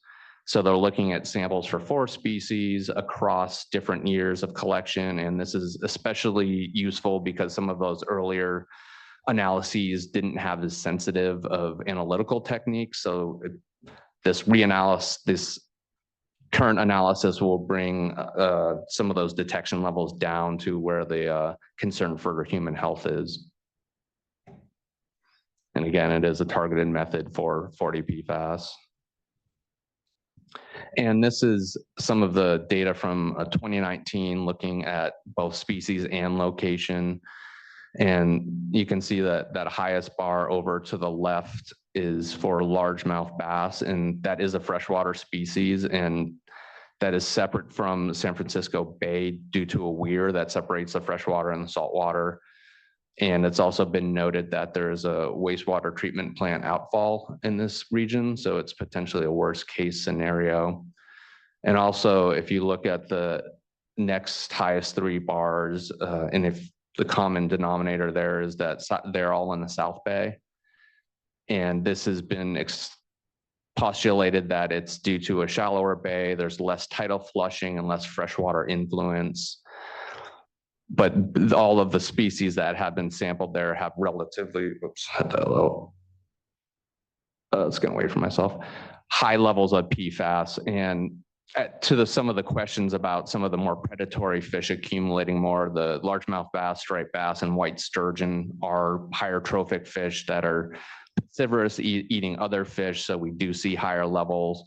So they're looking at samples for 4 species across different years of collection. And this is especially useful because some of those earlier analyses didn't have as sensitive of analytical techniques. So this current analysis will bring some of those detection levels down to where the concern for human health is. And again, it is a targeted method for 40 PFAS. And this is some of the data from 2019 looking at both species and location. And you can see that that highest bar over to the left is for largemouth bass, and that is a freshwater species, and that is separate from San Francisco Bay due to a weir that separates the freshwater and the saltwater. And it's also been noted that there is a wastewater treatment plant outfall in this region, so it's potentially a worst case scenario. And also, if you look at the next highest 3 bars, and if the common denominator there is that they're all in the South Bay. And this has been postulated that it's due to a shallower bay, there's less tidal flushing and less freshwater influence. But all of the species that have been sampled there have relatively, it's getting away from myself, high levels of PFAS. And some of the questions about some of the more predatory fish accumulating more, the largemouth bass, striped bass, and white sturgeon are higher trophic fish that are piscivorous, eating other fish, so we do see higher levels.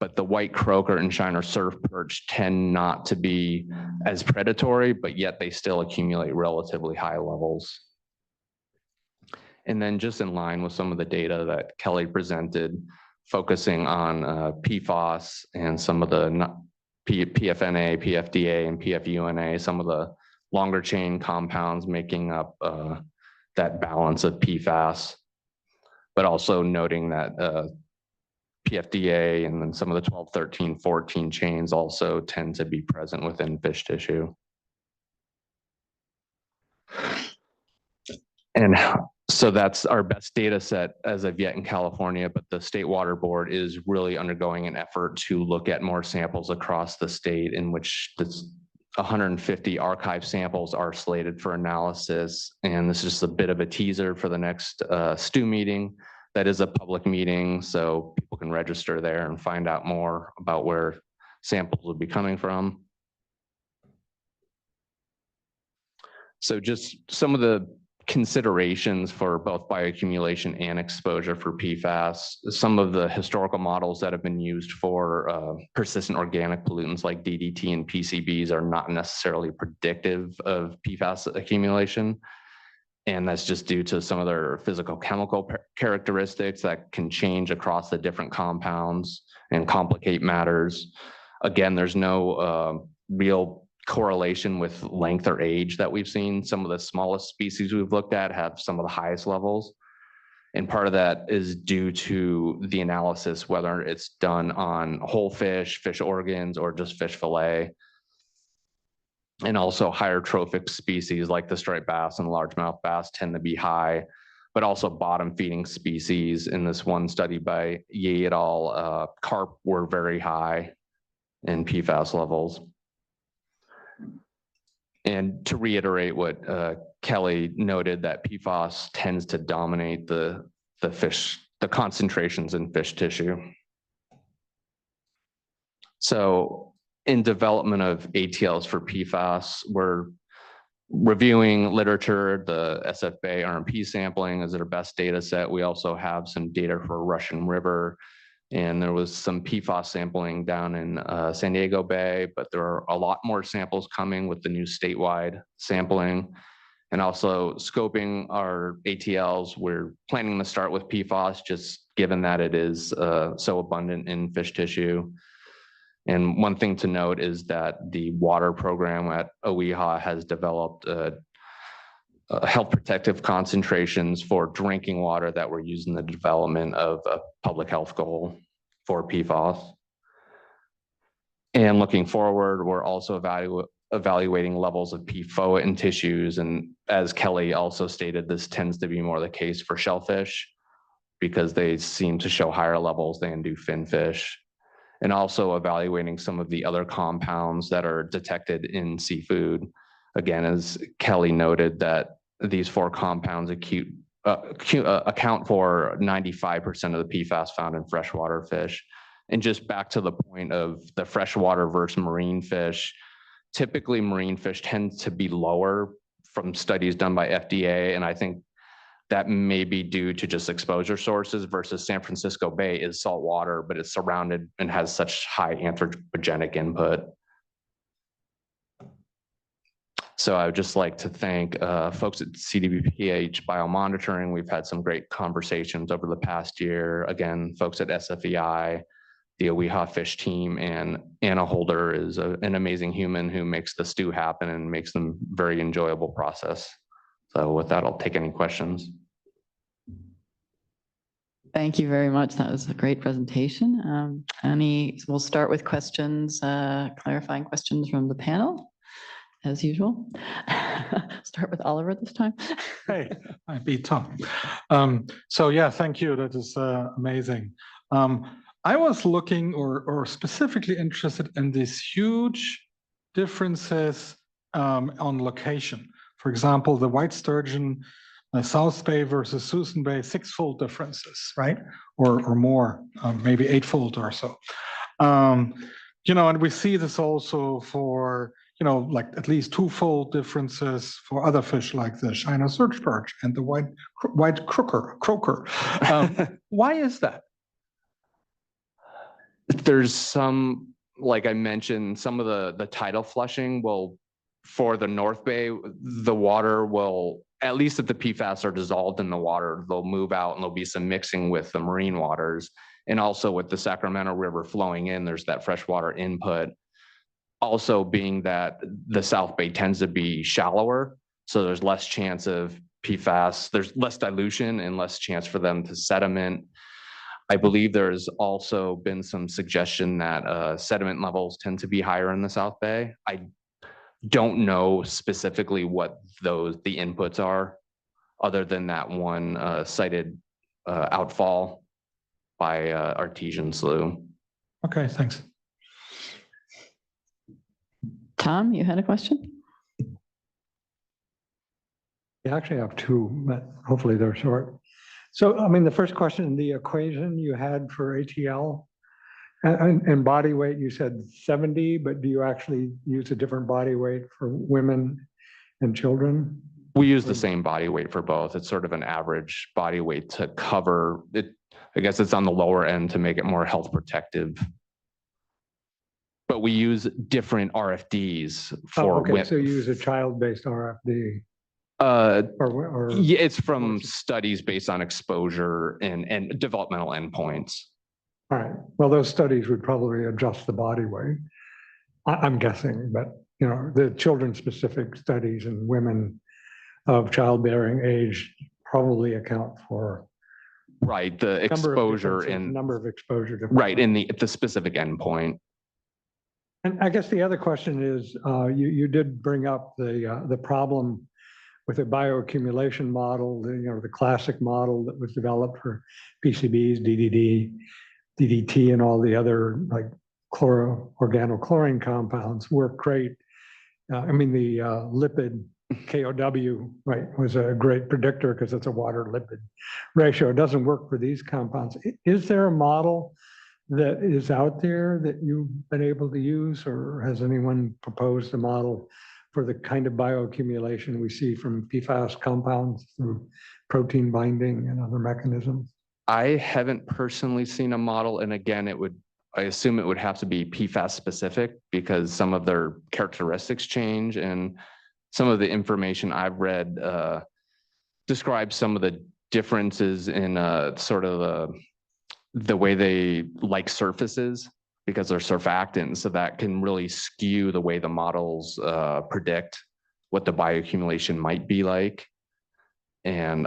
But the white croaker and shiner surf perch tend not to be as predatory, but yet they still accumulate relatively high levels. And then just in line with some of the data that Kelly presented, focusing on PFAS and some of the PFNA, PFDA, and PFUNA, some of the longer chain compounds making up that balance of PFAS, but also noting that PFDA and then some of the 12, 13, 14 chains also tend to be present within fish tissue. And so that's our best data set as of yet in California, but the State Water Board is really undergoing an effort to look at more samples across the state, in which 150 archive samples are slated for analysis. And this is just a bit of a teaser for the next STU meeting. That is a public meeting, so people can register there and find out more about where samples will be coming from. So just some of the considerations for both bioaccumulation and exposure for PFAS. Some of the historical models that have been used for persistent organic pollutants like DDT and PCBs are not necessarily predictive of PFAS accumulation. And that's just due to some of their physical chemical characteristics that can change across the different compounds and complicate matters. Again, there's no real correlation with length or age that we've seen. Some of the smallest species we've looked at have some of the highest levels. And part of that is due to the analysis, whether it's done on whole fish, fish organs, or just fish fillet. And also higher trophic species like the striped bass and largemouth bass tend to be high, but also bottom feeding species. In this one study by Ye et al., carp were very high in PFAS levels. And to reiterate what Kelly noted, that PFAS tends to dominate the concentrations in fish tissue. So in development of ATLs for PFAS, we're reviewing literature. The SF Bay RMP sampling is our best data set. We also have some data for Russian River, and there was some PFAS sampling down in San Diego Bay, but there are a lot more samples coming with the new statewide sampling. And also scoping our ATLs, we're planning to start with PFAS, just given that it is so abundant in fish tissue. And one thing to note is that the water program at OEHHA has developed health protective concentrations for drinking water that were used in the development of a public health goal for PFAS. And looking forward, we're also evaluating levels of PFOA in tissues. And as Kelly also stated, this tends to be more the case for shellfish because they seem to show higher levels than do finfish. And also evaluating some of the other compounds that are detected in seafood. Again, as Kelly noted, that these 4 compounds account for 95% of the PFAS found in freshwater fish. And just back to the point of the freshwater versus marine fish, typically marine fish tend to be lower from studies done by FDA. And I think that may be due to just exposure sources versus San Francisco Bay is salt water, but it's surrounded and has such high anthropogenic input. So I would just like to thank folks at CDPH Biomonitoring. We've had some great conversations over the past year. Again, folks at SFEI, the OEHHA fish team, and Anna Holder is an amazing human who makes the stew happen and makes them very enjoyable process. So with that, I'll take any questions. Thank you very much. That was a great presentation. We'll start with questions, clarifying questions from the panel, as usual. Start with Oliver this time. Hey, I beat Tom. So yeah, thank you. That is amazing. I was looking or specifically interested in these huge differences on location. For example, the white sturgeon, South Bay versus Susan Bay, 6-fold differences, right? Or more, maybe 8-fold or so. You know, and we see this also for, you know, like at least 2-fold differences for other fish like the China surge perch and the white croaker. Why is that? There's some, like I mentioned, some of the tidal flushing will, for the North Bay, the water will, at least if the PFAS are dissolved in the water, they'll move out and there'll be some mixing with the marine waters. And also with the Sacramento River flowing in, there's that freshwater input. Also being that the South Bay tends to be shallower, so there's less chance of PFAS, there's less dilution and less chance for them to sediment. I believe there's also been some suggestion that sediment levels tend to be higher in the South Bay. I don't know specifically what the inputs are, other than that one cited outfall by Artesian Slough. Okay, thanks. Tom, you had a question? I actually have two, but hopefully they're short. So, I mean, the first question, the equation you had for ATL and body weight, you said 70, but do you actually use a different body weight for women and children? We use the same body weight for both. It's sort of an average body weight to cover it. I guess it's on the lower end to make it more health protective. But we use different RFDs for okay, so you use a child-based RFD. Yeah, it's from studies based on exposure and developmental endpoints. All right. Well, those studies would probably adjust the body weight. I'm guessing, but you know, the children-specific studies in women of childbearing age probably account for right the exposure and number of exposure differences. Right in the specific endpoint. And I guess the other question is, you did bring up the problem with a bioaccumulation model, the classic model that was developed for PCBs, DDT, and all the other like organochlorine compounds work great. I mean, the lipid KOW, right, was a great predictor because it's a water lipid ratio. It doesn't work for these compounds. Is there a model that is out there that you've been able to use, or has anyone proposed a model for the kind of bioaccumulation we see from PFAS compounds through protein binding and other mechanisms? I haven't personally seen a model, and again, I assume it would have to be PFAS specific because some of their characteristics change, and some of the information I've read describes some of the differences in sort of the way they like surfaces because they're surfactants, so that can really skew the way the models predict what the bioaccumulation might be like. And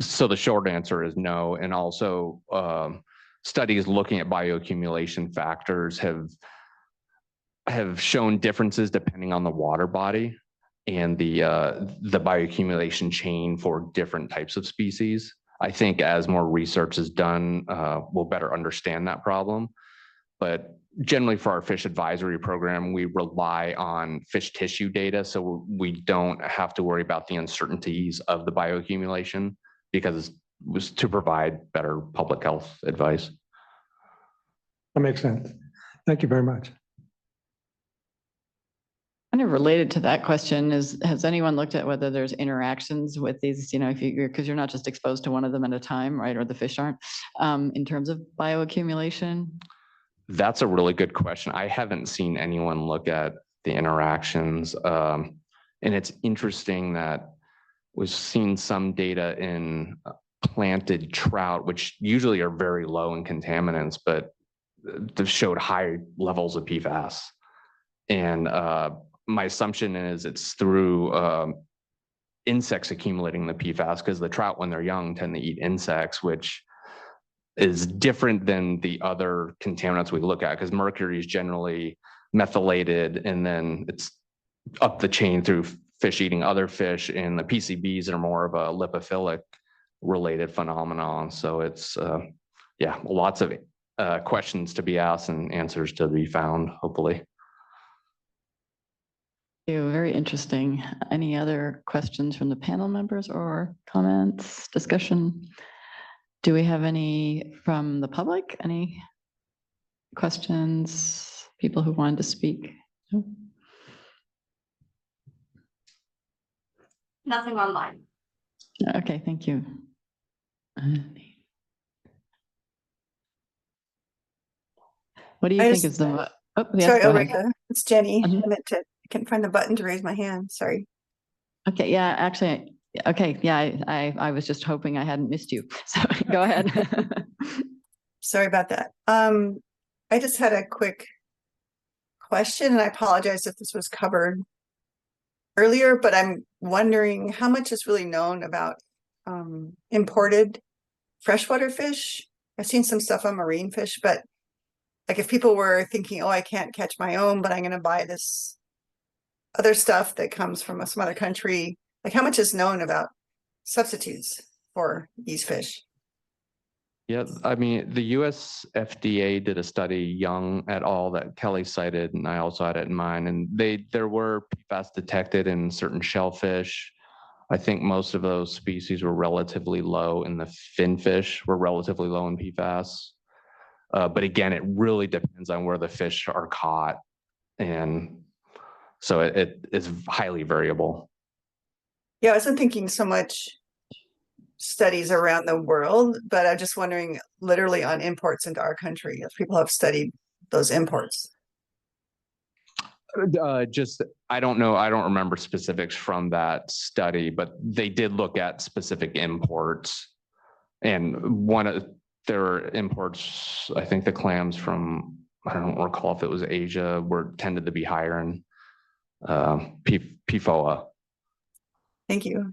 so the short answer is no. And also studies looking at bioaccumulation factors have shown differences depending on the water body and the bioaccumulation chain for different types of species. I think as more research is done, we'll better understand that problem. But generally for our fish advisory program, we rely on fish tissue data. So we don't have to worry about the uncertainties of the bioaccumulation because it was to provide better public health advice. That makes sense. Thank you very much. Kind of related to that question is, has anyone looked at whether there's interactions with these, if because you're not just exposed to one of them at a time, right? Or the fish aren't, in terms of bioaccumulation? That's a really good question. I haven't seen anyone look at the interactions. And it's interesting that we've seen some data in planted trout, which usually are very low in contaminants, but they've showed high levels of PFAS. And my assumption is it's through insects accumulating the PFAS, because the trout, when they're young, tend to eat insects, which is different than the other contaminants we look at, because mercury is generally methylated and then it's up the chain through fish eating other fish, and the PCBs are more of a lipophilic related phenomenon. So it's, yeah, lots of questions to be asked and answers to be found, hopefully. Very interesting. Any other questions from the panel members or comments, discussion? Do we have any from the public? Any questions? People who wanted to speak? No? Nothing online. Okay, thank you. What do you think is the? Oh, yes, sorry, go ahead. Ulrika, it's Jenny. Mhm. I meant to, I couldn't find the button to raise my hand. Sorry. Okay, yeah, actually, okay, yeah, I was just hoping I hadn't missed you. So go ahead. Sorry about that. I just had a quick question, and I apologize if this was covered earlier, but I'm wondering how much is really known about imported freshwater fish. I've seen some stuff on marine fish, but like if people were thinking, oh, I can't catch my own, but I'm going to buy this other stuff that comes from some other country, like how much is known about substitutes for these fish? Yeah, I mean, the US FDA did a study, Young et al., that Kelly cited, and I also had it in mine, and there were PFAS detected in certain shellfish. I think most of those species were relatively low, and the finfish were relatively low in PFAS. But again, it really depends on where the fish are caught, and so it is highly variable. Yeah, I wasn't thinking so much studies around the world, but I'm just wondering literally on imports into our country, if people have studied those imports. I don't know. I don't remember specifics from that study, but they did look at specific imports. And one of their imports, I think the clams from, I don't recall if it was Asia, tended to be higher in PFOA. Thank you.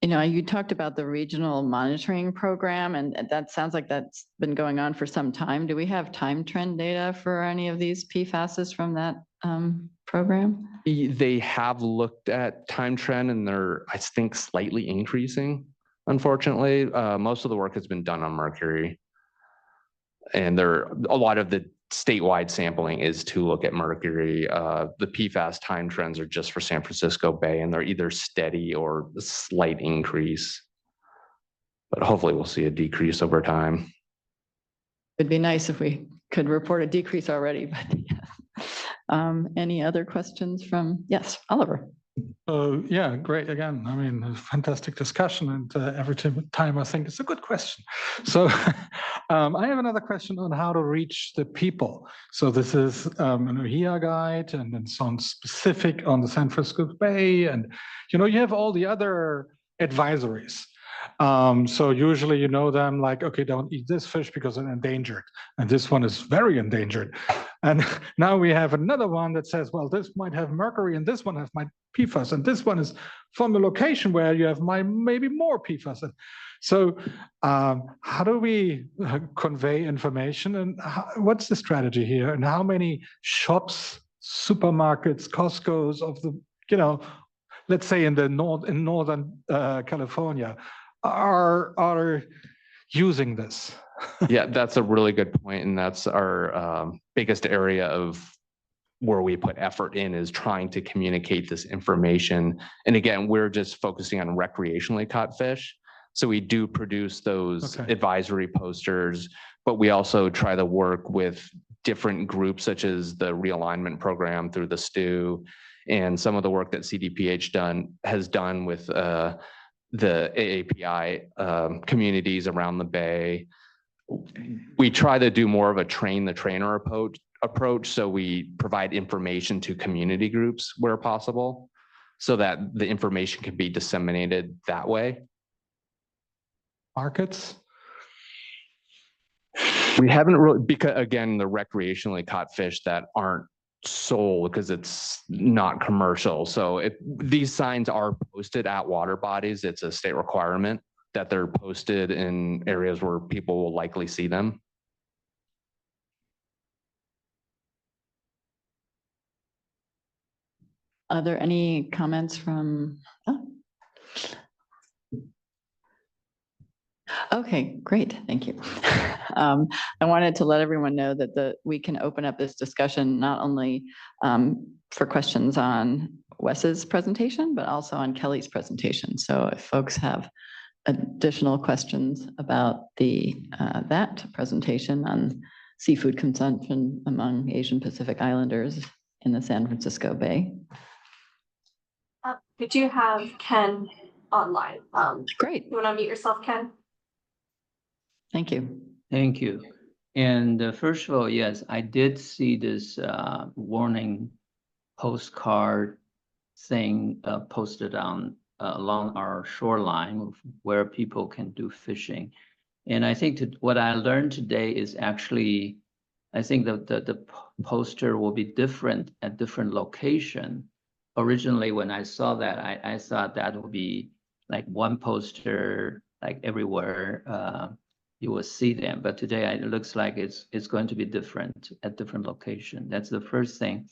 You talked about the regional monitoring program, and that sounds like that's been going on for some time. Do we have time trend data for any of these PFASs from that program? They have looked at time trend, and they're, I think, slightly increasing. Unfortunately, most of the work has been done on mercury, and a lot of the statewide sampling is to look at mercury. The PFAS time trends are just for San Francisco Bay, and they're either steady or a slight increase. But hopefully we'll see a decrease over time. It'd be nice if we could report a decrease already, but yeah. Any other questions from, yes, Oliver? Yeah, great. Again, I mean, a fantastic discussion, and every time I think it's a good question. So I have another question on how to reach the people. So this is an OEHHA guide, and then some specific on the San Francisco Bay, and you have all the other advisories. So usually you know them like, okay, don't eat this fish because it's endangered, and this one is very endangered. And now we have another one that says, well, this might have mercury, and this one has my PFAS, and this one is from a location where you have maybe more PFAS. And so how do we convey information, and what's the strategy here, and how many shops, supermarkets, Costco's of the, let's say in northern California are using this? Yeah, that's a really good point, and that's our biggest area of where we put effort in, is trying to communicate this information. And again, we're just focusing on recreationally caught fish. So we do produce those advisory posters, but we also try to work with different groups such as the realignment program through the STU, and some of the work that CDPH has done with the AAPI communities around the Bay. We try to do more of a train the trainer approach. So we provide information to community groups where possible, so that the information can be disseminated that way. Markets? We haven't really, because again, the recreationally caught fish that aren't sold because it's not commercial. So if these signs are posted at water bodies, it's a state requirement that they're posted in areas where people will likely see them. Are there any comments from? Oh. Okay, great, thank you. I wanted to let everyone know that we can open up this discussion not only for questions on Wes's presentation, but also on Kelly's presentation. So if folks have additional questions about that presentation on seafood consumption among Asian Pacific Islanders in the San Francisco Bay. We do have Ken online. Great. You want to unmute yourself, Ken? Thank you. Thank you. And first of all, yes, I did see this warning postcard thing posted on along our shoreline where people can do fishing. And I think what I learned today is actually, I think the poster will be different at different location. Originally, when I saw that, I thought that would be like one poster, like everywhere you will see them. But today it looks like it's going to be different at different location. That's the first thing.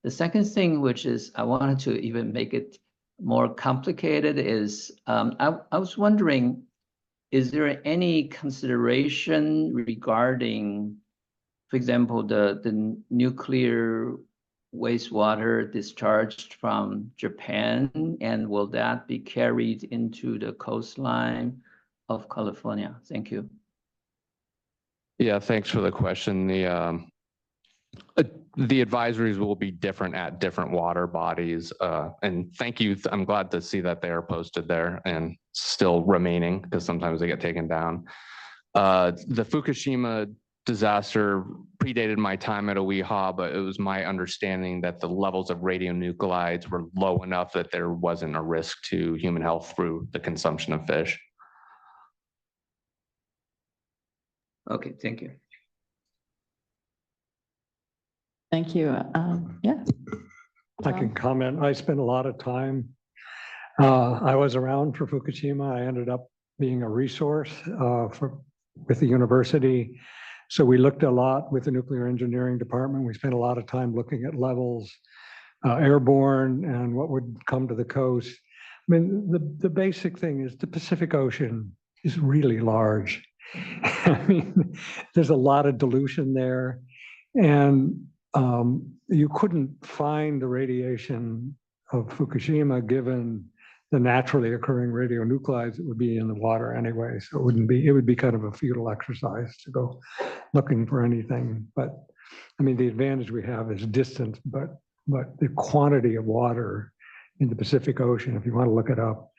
The second thing, which is I wanted to even make it more complicated, is I was wondering, is there any consideration regarding, for example, the nuclear wastewater discharged from Japan, and will that be carried into the coastline of California? Thank you. Yeah, thanks for the question. The advisories will be different at different water bodies. And thank you. I'm glad to see that they are posted there and still remaining, because sometimes they get taken down. The Fukushima disaster predated my time at OEHHA, but it was my understanding that the levels of radionuclides were low enough that there wasn't a risk to human health through the consumption of fish. Okay, thank you. Thank you. Yeah. I can comment. I spent a lot of time. I was around for Fukushima. I ended up being a resource with the university. So we looked a lot with the nuclear engineering department. We spent a lot of time looking at levels, airborne, and what would come to the coast. I mean, the basic thing is the Pacific Ocean is really large. I mean, there's a lot of dilution there, and you couldn't find the radiation of Fukushima given the naturally occurring radionuclides that would be in the water anyway. So it would be kind of a futile exercise to go looking for anything. But I mean, the advantage we have is distance, but the quantity of water in the Pacific Ocean, if you want to look it up,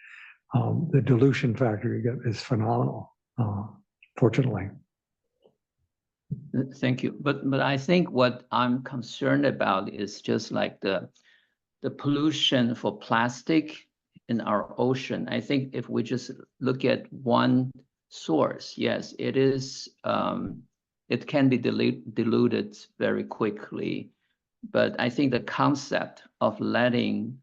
the dilution factor you get is phenomenal, fortunately. Thank you. But I think what I'm concerned about is just like the pollution for plastic in our ocean. I think if we just look at one source, yes, it is. It can be diluted very quickly. But I think the concept of letting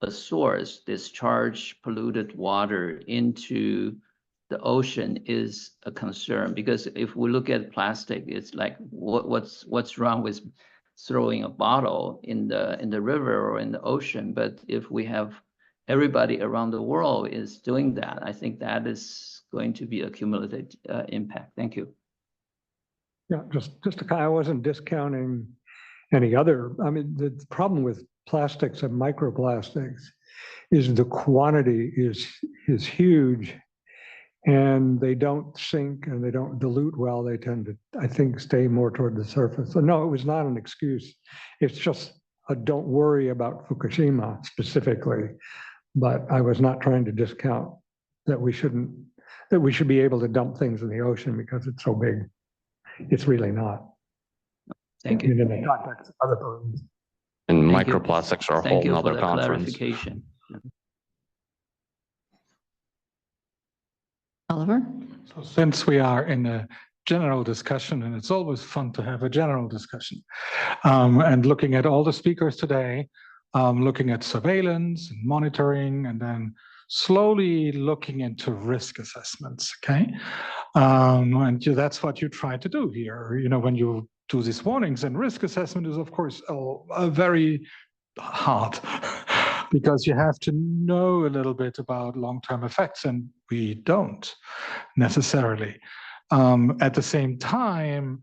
a source discharge polluted water into the ocean is a concern, because if we look at plastic, it's like what's wrong with throwing a bottle in the river or in the ocean? But if we have everybody around the world is doing that, I think that is going to be a cumulative impact. Thank you. Yeah, I wasn't discounting any other. I mean, the problem with plastics and microplastics is the quantity is huge, and they don't sink and they don't dilute well. They tend to, I think, stay more toward the surface. So no, it was not an excuse. It's just a don't worry about Fukushima specifically, but I was not trying to discount that we should be able to dump things in the ocean because it's so big. It's really not. Thank you. In the context of other pollutants. And Thank you. microplastics are a Thank whole you for nother the conference. clarification. Oliver? So since we are in a general discussion, and it's always fun to have a general discussion, and looking at all the speakers today, looking at surveillance and monitoring, and then slowly looking into risk assessments, okay? That's what you try to do here. You know, when you do these warnings, and risk assessment is, of course, a very hard because you have to know a little bit about long-term effects, and we don't necessarily. At the same time,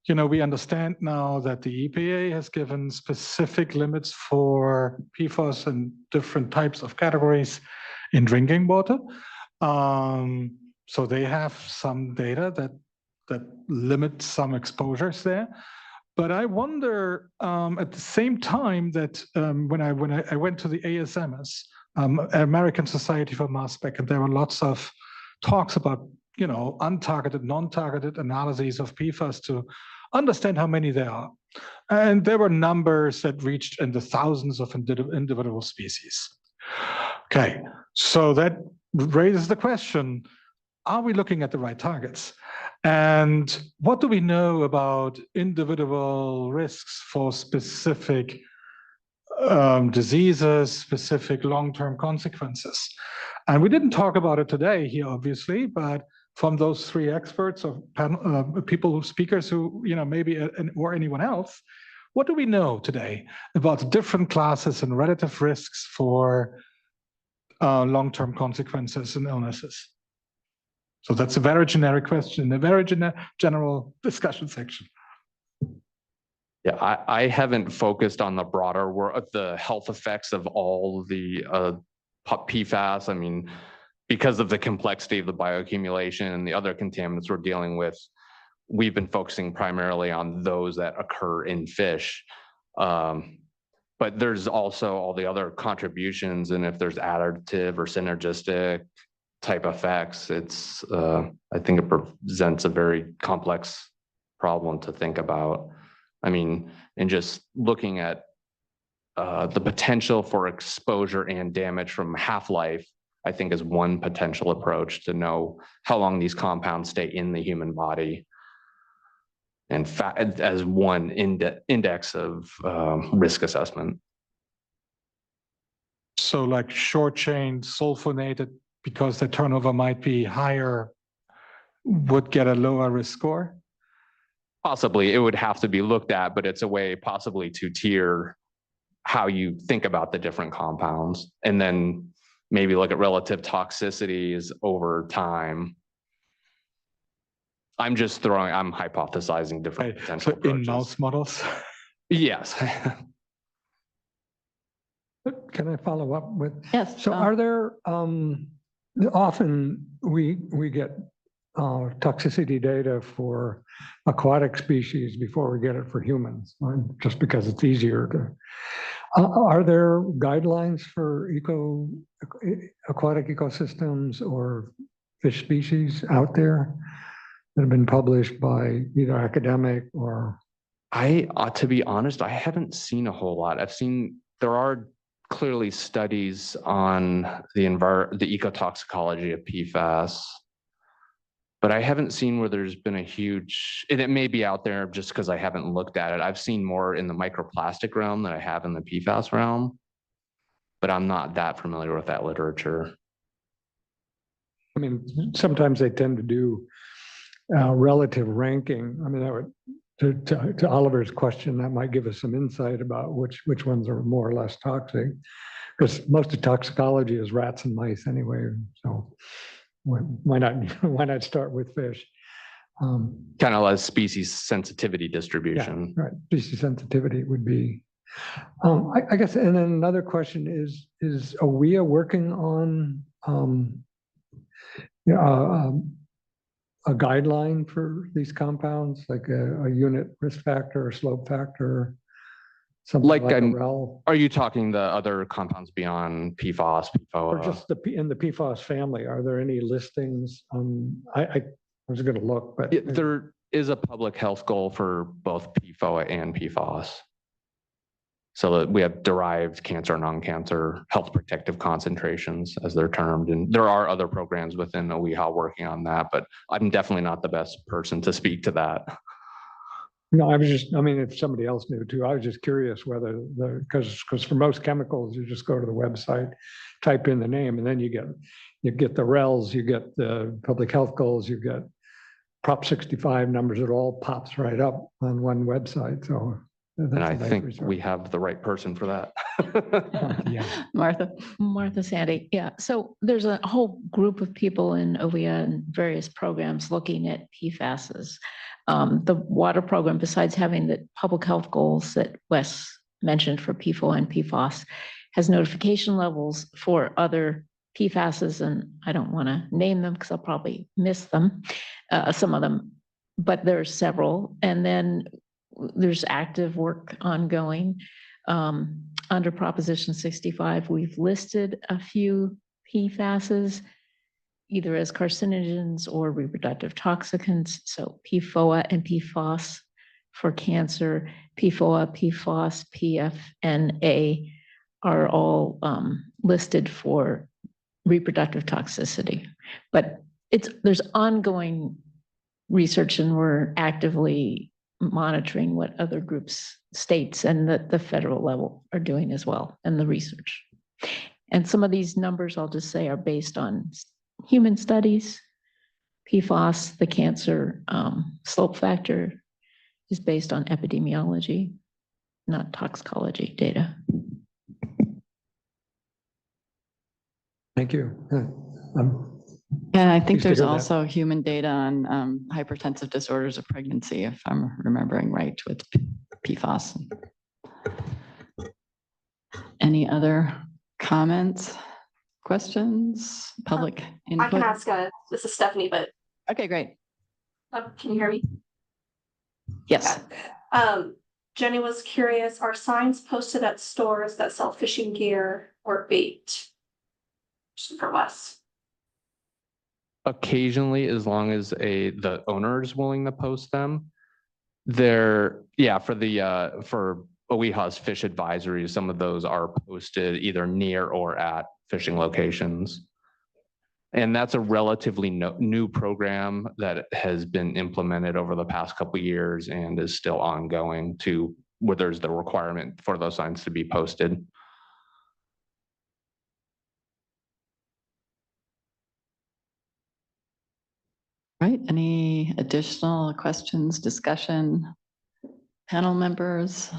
you know, we understand now that the EPA has given specific limits for PFAS and different types of categories in drinking water. So they have some data that limit some exposures there. But I wonder at the same time that when I went to the ASMS, American Society for Mass Spec, and there were lots of talks about, you know, untargeted, non-targeted analyses of PFAS to understand how many there are. And there were numbers that reached in the thousands of individual species. Okay, so that raises the question, are we looking at the right targets? And what do we know about individual risks for specific diseases, specific long-term consequences? And we didn't talk about it today here, obviously, but from those three experts or panel, speakers who, you know, maybe or anyone else, what do we know today about different classes and relative risks for long-term consequences and illnesses? So that's a very generic question, a very general discussion section. Yeah, I haven't focused on the broader world of the health effects of all the PFAS. I mean, because of the complexity of the bioaccumulation and the other contaminants we're dealing with, we've been focusing primarily on those that occur in fish. But there's also all the other contributions, and if there's additive or synergistic type effects, it's I think it presents a very complex problem to think about. I mean, and just looking at the potential for exposure and damage from half-life, I think is one potential approach to know how long these compounds stay in the human body, and as one index of risk assessment. So like short chain sulfonated, because the turnover might be higher, would get a lower risk score? Possibly, it would have to be looked at, but it's a way possibly to tier how you think about the different compounds, and then maybe look at relative toxicities over time. I'm hypothesizing different potential so approaches. In mouse models? Yes. Can I follow up with? Yes. So are there, often we get toxicity data for aquatic species before we get it for humans, just because it's easier to. Are there guidelines for aquatic ecosystems or fish species out there that have been published by either academic or? To be honest, I haven't seen a whole lot. There are clearly studies on the ecotoxicology of PFAS, but I haven't seen where there's been a huge, and it may be out there just because I haven't looked at it. I've seen more in the microplastic realm than I have in the PFAS realm, but I'm not that familiar with that literature. I mean, sometimes they tend to do relative ranking. I mean, that would, to Oliver's question, that might give us some insight about which ones are more or less toxic, because most of toxicology is rats and mice anyway. So why not start with fish? Kind of like species sensitivity distribution. Yeah, right. Species sensitivity would be. I guess, and then another question is OEHHA working on a guideline for these compounds, like a unit risk factor or slope factor, something like a REL? Are you talking the other compounds beyond PFAS, PFOA? Or just in the PFAS family, are there any listings? I was going to look, but there is a public health goal for both PFOA and PFAS. So that we have derived cancer and non-cancer health protective concentrations, as they're termed. And there are other programs within OEHHA working on that, but I'm definitely not the best person to speak to that. No, I mean, if somebody else knew too, I was just curious whether because for most chemicals, you just go to the website, type in the name, and then you get the RELs, you get the public health goals, you get Prop 65 numbers. It all pops right up on one website. So. And I think we have the right person for that. Yeah. Martha Sandy. Yeah. So there's a whole group of people in OEHHA and various programs looking at PFASs. The water program, besides having the public health goals that Wes mentioned for PFOA and PFAS, has notification levels for other PFASs, and I don't want to name them because I'll probably miss them, some of them, but there's several. And then there's active work ongoing. Under Proposition 65, we've listed a few PFASs, either as carcinogens or reproductive toxicants. So PFOA and PFAS for cancer, PFOA, PFAS, PFNA are all listed for reproductive toxicity. But there's ongoing research, and we're actively monitoring what other groups, states, and the federal level are doing as well, and the research. And some of these numbers, I'll just say, are based on human studies. PFAS, the cancer slope factor, is based on epidemiology, not toxicology data. Thank you. Yeah, I think there's also human data on hypertensive disorders of pregnancy, if I'm remembering right, with PFAS. Any other comments, questions, public input? I can ask, this is Stephanie, but. Okay, great. Can you hear me? Yes. Okay. Jenny was curious, are signs posted at stores that sell fishing gear or bait? Just for Wes. Occasionally, as long as the owner is willing to post them. For OEHHA's fish advisories, some of those are posted either near or at fishing locations. And that's a relatively new program that has been implemented over the past couple of years and is still ongoing to where there's the requirement for those signs to be posted. Right, any additional questions, discussion? Panel members,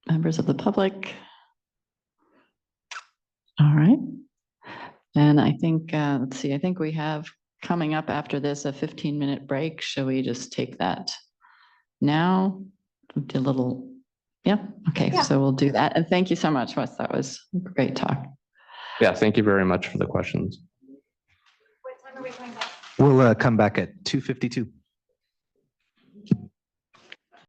members of the public? All right. And I think, let's see, I think we have coming up after this a 15-minute break. Shall we just take that now? Do a little, yeah, okay, yeah. So we'll do that. And thank you so much, Wes. That was a great talk. Yeah, thank you very much for the questions. What time are we coming back? We'll come back at 2:52.